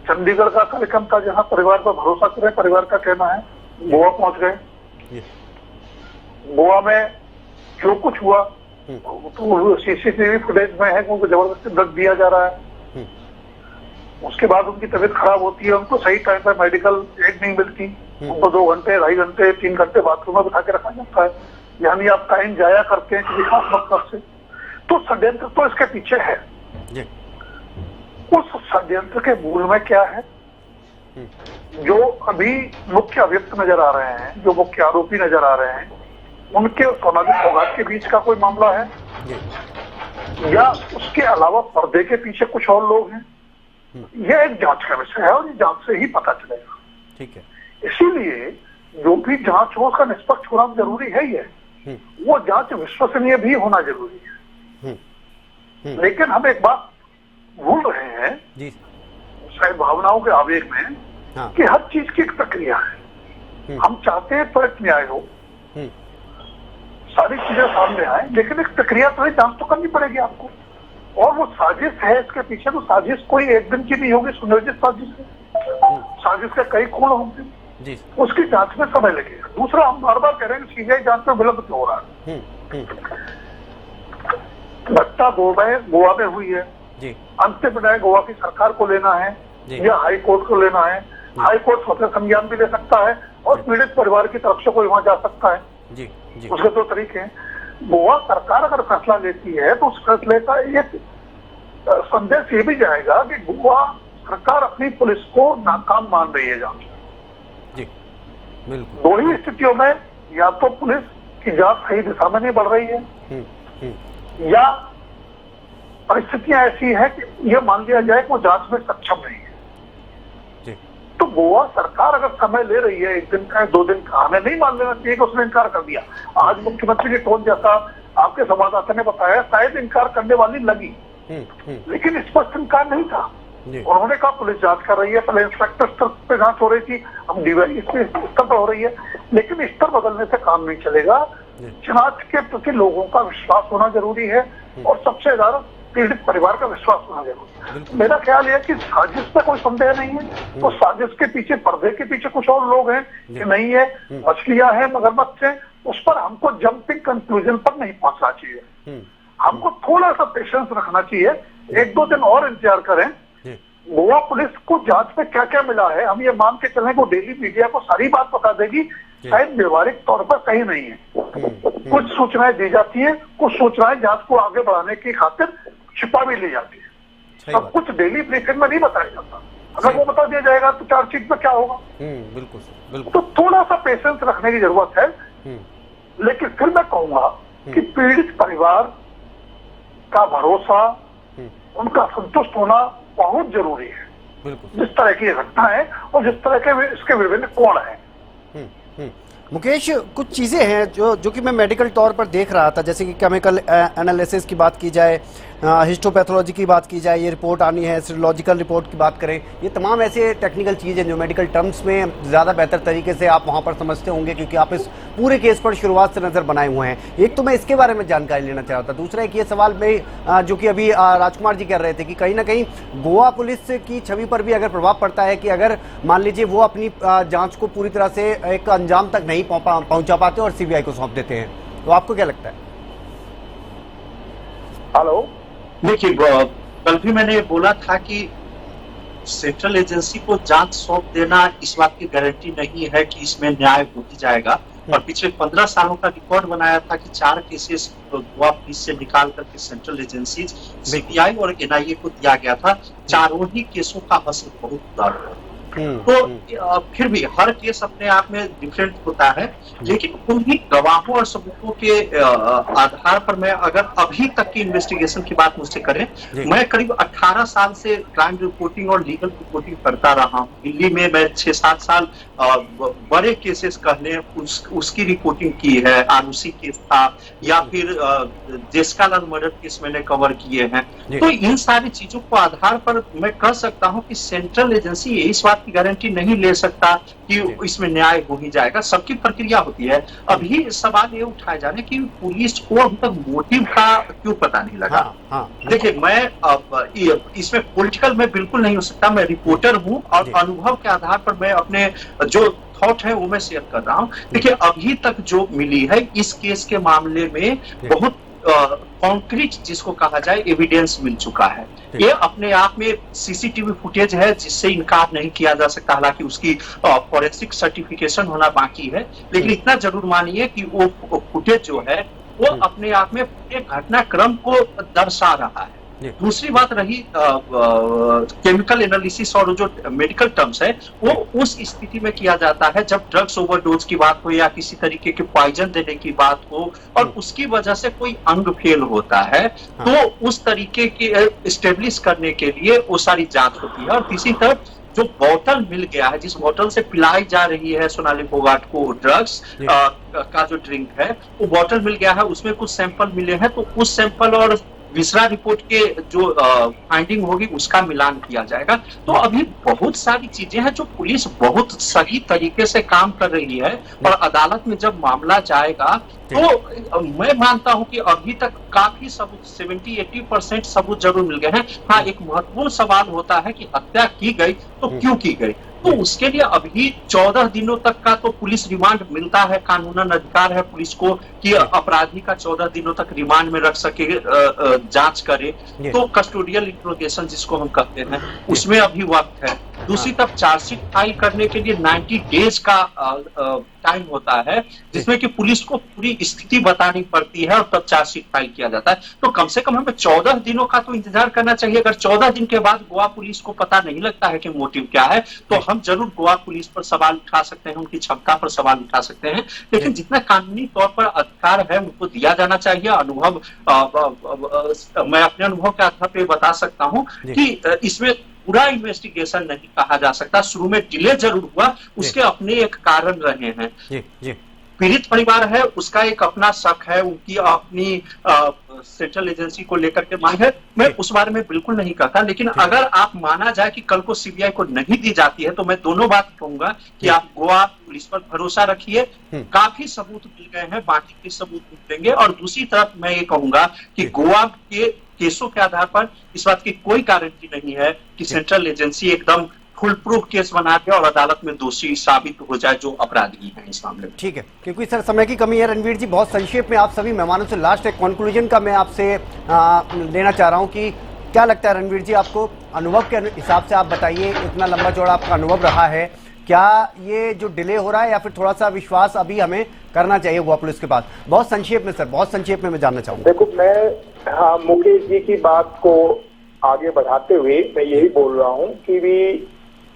चंडीगढ़ का कार्यक्रम था जहां परिवार पर भरोसा करें, परिवार का कहना है गोवा पहुंच गए। गोवा में जो कुछ हुआ तो सीसीटीवी फुटेज में है, उनको जबरदस्ती ड्रग दिया जा रहा है। उसके बाद उनकी तबीयत खराब होती है, उनको सही टाइम पर मेडिकल एड नहीं मिलती, उनको 2 घंटे, 2.5 घंटे, 3 घंटे बाथरूम में बिठा के रखा जाता है, यानी आप टाइम जाया करते हैं किसी खास मकसद से। तो षड्यंत्र तो इसके पीछे है। उस षड्यंत्र के मूल में क्या है? जो अभी मुख्य अभियुक्त नजर आ रहे हैं, जो मुख्य आरोपी नजर आ रहे हैं, उनके और सोनाली फोगाट के बीच का कोई मामला है या उसके अलावा पर्दे के पीछे कुछ और लोग हैं? यह एक जांच का विषय है और ये जांच से ही पता चलेगा। ठीक है, इसीलिए जो भी जांच हो उसका निष्पक्ष होना जरूरी है ही है, वो जांच विश्वसनीय भी होना जरूरी है। लेकिन हम एक बात भूल रहे हैं जी शायद भावनाओं के आवेग में हाँ कि हर चीज की एक प्रक्रिया है। हम चाहते हैं त्वरित न्याय हो, सारी चीजें सामने आए, लेकिन एक प्रक्रिया तो है, जांच तो करनी पड़ेगी आपको। और वो साजिश है इसके पीछे, तो साजिश कोई एक दिन की नहीं होगी, सुनियोजित साजिश है। साजिश के कई कोण होंगे जी उसकी जांच में समय लगेगा। दूसरा, हम बार बार कह रहे हैं कि सीबीआई जांच में विलंब क्यों हो रहा है। घटना गोवा में हुई है, जी अंतिम न्याय गोवा की सरकार को लेना है या हाई कोर्ट को लेना है। हाई कोर्ट स्वतः संज्ञान भी ले सकता है और पीड़ित परिवार की तरफ से कोई वहां जा सकता है। जी जी उसके दो तरीके हैं। गोवा सरकार अगर फैसला लेती है तो उस फैसले का एक संदेश ये भी जाएगा कि गोवा सरकार अपनी पुलिस को नाकाम मान रही है जांच। जी बिल्कुल। दो ही स्थितियों में, या तो पुलिस की जांच सही दिशा में नहीं बढ़ रही है या परिस्थितियां ऐसी है कि यह मान लिया जाए कि वो जांच में सक्षम नहीं है। तो गोवा सरकार अगर समय ले रही है, एक दिन का 2 दिन का, हमें नहीं मान लेना चाहिए कि उसने इनकार कर दिया। आज मुख्यमंत्री की टोन जैसा आपके संवाददाता ने बताया, शायद इनकार करने वाली लगी, लेकिन स्पष्ट इनकार नहीं था। उन्होंने कहा पुलिस जांच कर रही है, पहले इंस्पेक्टर स्तर पे जांच हो रही थी, अब डीवाईएस स्तर पर हो रही है, लेकिन स्तर बदलने से काम नहीं चलेगा। जांच के प्रति लोगों का विश्वास होना जरूरी है और सबसे ज्यादा पीड़ित परिवार का विश्वास होना जरूरी है। मेरा ख्याल है कि साजिश पे कोई संदेह नहीं है, तो साजिश के पीछे, पर्दे के पीछे कुछ और लोग हैं कि नहीं है, मछलियां हैं मगरमच्छ हैं, उस पर हमको जंपिंग कंक्लूजन पर नहीं पहुंचना चाहिए। हमको थोड़ा सा पेशेंस रखना चाहिए, 1-2 दिन और इंतजार करें। गोवा पुलिस को जांच में क्या क्या मिला है, हम ये मान के चलें कि डेली मीडिया को सारी बात बता देगी, शायद व्यवहारिक तौर पर कहीं नहीं है। कुछ सूचनाएं दी जाती हैं, कुछ सूचनाएं जांच को आगे बढ़ाने की खातिर छिपा भी ली जाती है। सब कुछ डेली ब्रीफिंग में नहीं बताया जाता। अगर वो बता दिया जाएगा तो चार्जशीट में क्या होगा। बिल्कुल बिल्कुल। तो थोड़ा सा पेशेंस रखने की जरूरत है। लेकिन फिर मैं कहूंगा कि पीड़ित परिवार का भरोसा, उनका संतुष्ट होना बहुत जरूरी है। जिस तरह की घटना है और जिस तरह के इसके विभिन्न कोण हैं। मुकेश, कुछ चीज़ें हैं जो कि मैं मेडिकल तौर पर देख रहा था, जैसे कि केमिकल एनालिसिस की बात की जाए, हिस्टोपैथोलॉजी की बात की जाए, ये रिपोर्ट आनी है, सीरोलॉजिकल रिपोर्ट की बात करें, ये तमाम ऐसे टेक्निकल चीज़ें जो मेडिकल टर्म्स में ज़्यादा बेहतर तरीके से आप वहाँ पर समझते होंगे, क्योंकि आप इस पूरे केस पर शुरुआत से नज़र बनाए हुए हैं। एक तो मैं इसके बारे में जानकारी लेना चाह रहा था। दूसरा एक ये सवाल में जो कि अभी राजकुमार जी कर रहे थे कि कहीं ना कहीं गोवा पुलिस की छवि पर भी अगर प्रभाव पड़ता है कि अगर मान लीजिए वो अपनी जाँच को पूरी तरह से एक अंजाम तक नहीं पहुंचा पाते और सीबीआई को सौंप देते हैं, तो आपको क्या लगता है? हेलो, देखिए कल भी मैंने बोला था कि सेंट्रल एजेंसी को जांच सौंप देना इस बात की गारंटी नहीं है कि इसमें न्याय हो ही जाएगा। और पिछले 15 सालों का रिकॉर्ड बनाया था कि 4 केसेस गोवा पुलिस से निकाल करके सेंट्रल एजेंसी सीबीआई और एनआईए को दिया गया था। चारों ही केसों का हश्र बहुत उदार है। तो फिर भी हर केस अपने आप में डिफरेंट होता है, लेकिन उन्हीं गवाहों और सबूतों के आधार पर मैं अगर अभी तक की इन्वेस्टिगेशन की बात मुझसे करें, मैं करीब 18 साल से क्राइम रिपोर्टिंग और लीगल रिपोर्टिंग करता रहा हूँ। दिल्ली में मैं 6-7 साल बड़े केसेस कहने उसकी रिपोर्टिंग की है। आरुषि केस था या फिर जेसिका मर्डर केस मैंने कवर किए हैं। तो इन सारी चीजों को आधार पर मैं कह सकता हूँ कि सेंट्रल एजेंसी इस बात की गारंटी नहीं ले सकता कि इसमें न्याय हो ही जाएगा। सबकी प्रक्रिया होती है। अभी सवाल ये उठाया जाने कि पुलिस को अभी तक मोटिव का क्यों पता नहीं लगा। देखिए, मैं इसमें पॉलिटिकल में बिल्कुल नहीं हो सकता। मैं रिपोर्टर हूँ और अनुभव के आधार पर मैं अपने जो थॉट है वो मैं शेयर कर रहा हूँ। देखिए, अभी तक जो मिली है इस केस के मामले में बहुत कॉन्क्रीट जिसको कहा जाए एविडेंस मिल चुका है। ये अपने आप में सीसीटीवी फुटेज है जिससे इनकार नहीं किया जा सकता। हालांकि उसकी फॉरेंसिक सर्टिफिकेशन होना बाकी है, लेकिन इतना जरूर मानिए कि वो फुटेज जो है वो अपने आप में पूरे घटनाक्रम को दर्शा रहा है। दूसरी बात रही केमिकल एनालिसिस और जो मेडिकल टर्म्स है वो उस स्थिति में किया जाता है जब ड्रग्स ओवरडोज की बात हो या किसी तरीके के पॉइजन देने की बात हो और उसकी वजह से कोई अंग फेल होता है, तो उस तरीके के एस्टेब्लिश करने के लिए वो सारी जांच होती है। और तीसरी तरफ जो बोतल मिल गया है, जिस बोतल से पिलाई जा रही है सोनाली फोगाट को ड्रग्स का जो ड्रिंक है, वो बोतल मिल गया है, उसमें कुछ सैंपल मिले हैं। तो उस सैंपल और विसरा रिपोर्ट के जो फाइंडिंग होगी उसका मिलान किया जाएगा। तो अभी बहुत सारी चीजें हैं जो पुलिस बहुत सही तरीके से काम कर रही है, और अदालत में जब मामला जाएगा तो मैं मानता हूं कि अभी तक काफी सबूत 70-80% सबूत जरूर मिल गए हैं। हाँ, एक महत्वपूर्ण सवाल होता है कि हत्या की गई तो क्यों की गई, तो उसके लिए अभी 14 दिनों तक का तो पुलिस रिमांड मिलता है, कानूनन अधिकार है पुलिस को कि अपराधी का 14 दिनों तक रिमांड में रख सके, जांच करे। तो कस्टोडियल इंट्रोगेशन जिसको हम कहते हैं उसमें अभी वक्त है। दूसरी तरफ चार्जशीट फाइल करने के लिए 90 डेज का टाइम होता है, जिसमें कि पुलिस को पूरी स्थिति बतानी पड़ती है और तब चार्जशीट फाइल किया जाता है। तो कम से कम हमें 14 दिनों का तो इंतजार करना चाहिए। अगर 14 दिन के बाद गोवा पुलिस को पता नहीं लगता है कि मोटिव क्या है, तो हम जरूर गोवा पुलिस पर सवाल उठा सकते हैं, उनकी क्षमता पर सवाल उठा सकते हैं, लेकिन जितना कानूनी तौर पर अधिकार है उनको दिया जाना चाहिए। अनुभव मैं अपने अनुभव के आधार पर बता सकता हूँ कि इसमें पूरा इन्वेस्टिगेशन नहीं कहा जा सकता। शुरू में डिले जरूर हुआ, उसके अपने एक कारण रहे हैं। पीड़ित परिवार है, उसका एक अपना शक है, उनकी अपनी सेंट्रल एजेंसी को लेकर के मांग है। मैं उस बारे में बिल्कुल नहीं कहता, लेकिन अगर आप माना जाए कि कल को सीबीआई को नहीं दी जाती है, तो मैं दोनों बात कहूंगा कि आप गोवा पुलिस पर भरोसा रखिए। काफी सबूत मिल गए हैं, बाकी के सबूत मिलेंगे। और दूसरी तरफ मैं ये कहूंगा कि गोवा के केसों के आधार पर इस बात की कोई गारंटी नहीं है कि सेंट्रल एजेंसी एकदम फुल प्रूफ केस बना के और अदालत में दोषी साबित हो जाए जो अपराधी हैं इस मामले में। ठीक है, क्योंकि सर समय की कमी है। रणवीर जी, बहुत संक्षेप में आप सभी मेहमानों से लास्ट एक कंक्लूजन का मैं आपसे लेना चाह रहा हूं कि क्या लगता है रणवीर जी, आपको अनुभव के हिसाब से आप बताइए, इतना लंबा चौड़ा आपका अनुभव रहा है, क्या ये जो डिले हो रहा है या फिर थोड़ा सा विश्वास अभी हमें करना चाहिए गोवा पुलिस के पास? बहुत संक्षेप में सर, बहुत संक्षेप में मैं जानना चाहूंगा। देखो, मैं मुकेश जी की बात को आगे बढ़ाते हुए मैं यही बोल रहा हूं कि भी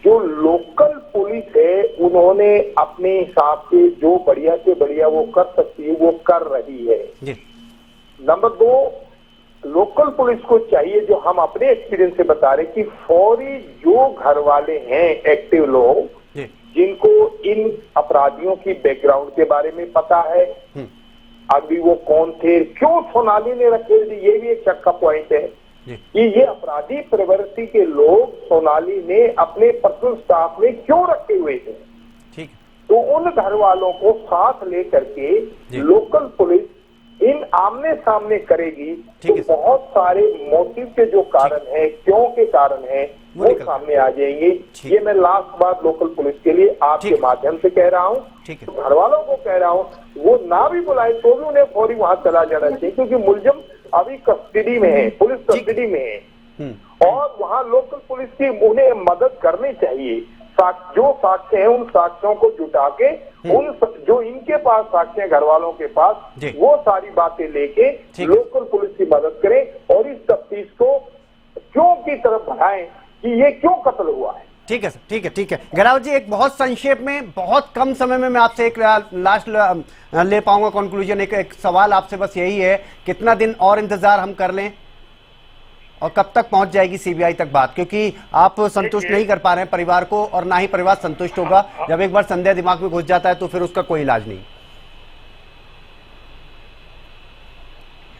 जो लोकल पुलिस है उन्होंने अपने हिसाब से जो बढ़िया से बढ़िया वो कर सकती है वो कर रही है। नंबर 2, लोकल पुलिस को चाहिए, जो हम अपने एक्सपीरियंस से बता रहे कि फौरी जो घर वाले हैं एक्टिव लोग, जिनको इन अपराधियों की बैकग्राउंड के बारे में पता है, अभी वो कौन थे, क्यों सोनाली ने रखे थे, ये भी एक शक का पॉइंट है कि ये अपराधी प्रवृत्ति के लोग सोनाली ने अपने पर्सनल स्टाफ में क्यों रखे हुए थे। ठीक। तो उन घर वालों को साथ लेकर के लोकल पुलिस इन आमने सामने करेगी तो बहुत सारे मोटिव के जो कारण है, क्यों के कारण है, वो सामने आ जाएंगे। ये मैं लास्ट बात लोकल पुलिस के लिए आपके माध्यम से कह रहा हूँ, घर वालों को कह रहा हूँ, वो ना भी बुलाए तो भी उन्हें फौरी वहां चला जाना चाहिए, क्योंकि मुलजिम अभी कस्टडी में है, पुलिस कस्टडी में है, और वहां लोकल पुलिस की उन्हें मदद करनी चाहिए। जो साक्ष्य हैं उन साक्ष्यों को जुटा के, उन जो इनके पास साक्ष्य हैं घर वालों के पास, वो सारी बातें लेके लोकल पुलिस की मदद करें और इस तफ्तीश को क्यों की तरफ बढ़ाएं कि ये क्यों कत्ल हुआ है। ठीक है सर, ठीक है, ठीक है। गरावत जी, एक बहुत संक्षेप में, बहुत कम समय में मैं आपसे एक लास्ट ले पाऊंगा कंक्लूजन। एक सवाल आपसे बस यही है, कितना दिन और इंतजार हम कर लें और कब तक पहुंच जाएगी सीबीआई तक बात? क्योंकि आप संतुष्ट नहीं कर पा रहे हैं परिवार को, और ना ही परिवार संतुष्ट होगा। जब एक बार संदेह दिमाग में घुस जाता है तो फिर उसका कोई इलाज नहीं।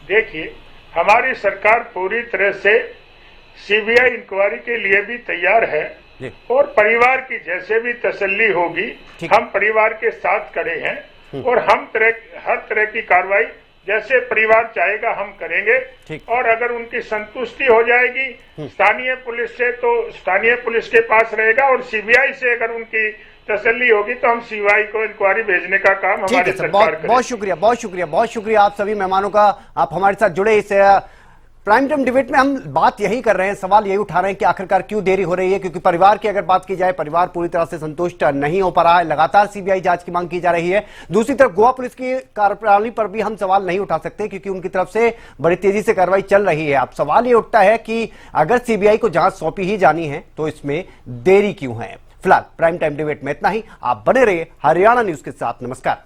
देखिए, हमारी सरकार पूरी तरह से सीबीआई इंक्वायरी के लिए भी तैयार है, और परिवार की जैसे भी तसल्ली होगी हम परिवार के साथ खड़े हैं, और हम हर तरह की कार्रवाई जैसे परिवार चाहेगा हम करेंगे। और अगर उनकी संतुष्टि हो जाएगी स्थानीय पुलिस से तो स्थानीय पुलिस के पास रहेगा, और सीबीआई से अगर उनकी तसल्ली होगी तो हम सीबीआई को इंक्वायरी भेजने का काम हमारी सरकार करेगी। बहुत शुक्रिया, बहुत शुक्रिया, बहुत शुक्रिया आप सभी मेहमानों का, आप हमारे साथ जुड़े। इस प्राइम टाइम डिबेट में हम बात यही कर रहे हैं, सवाल यही उठा रहे हैं कि आखिरकार क्यों देरी हो रही है, क्योंकि परिवार की अगर बात की जाए, परिवार पूरी तरह से संतुष्ट नहीं हो पा रहा है, लगातार सीबीआई जांच की मांग की जा रही है। दूसरी तरफ गोवा पुलिस की कार्यप्रणाली पर भी हम सवाल नहीं उठा सकते, क्योंकि उनकी तरफ से बड़ी तेजी से कार्रवाई चल रही है। अब सवाल ये उठता है कि अगर सीबीआई को जांच सौंपी ही जानी है तो इसमें देरी क्यों है। फिलहाल प्राइम टाइम डिबेट में इतना ही। आप बने रहिए हरियाणा न्यूज के साथ। नमस्कार।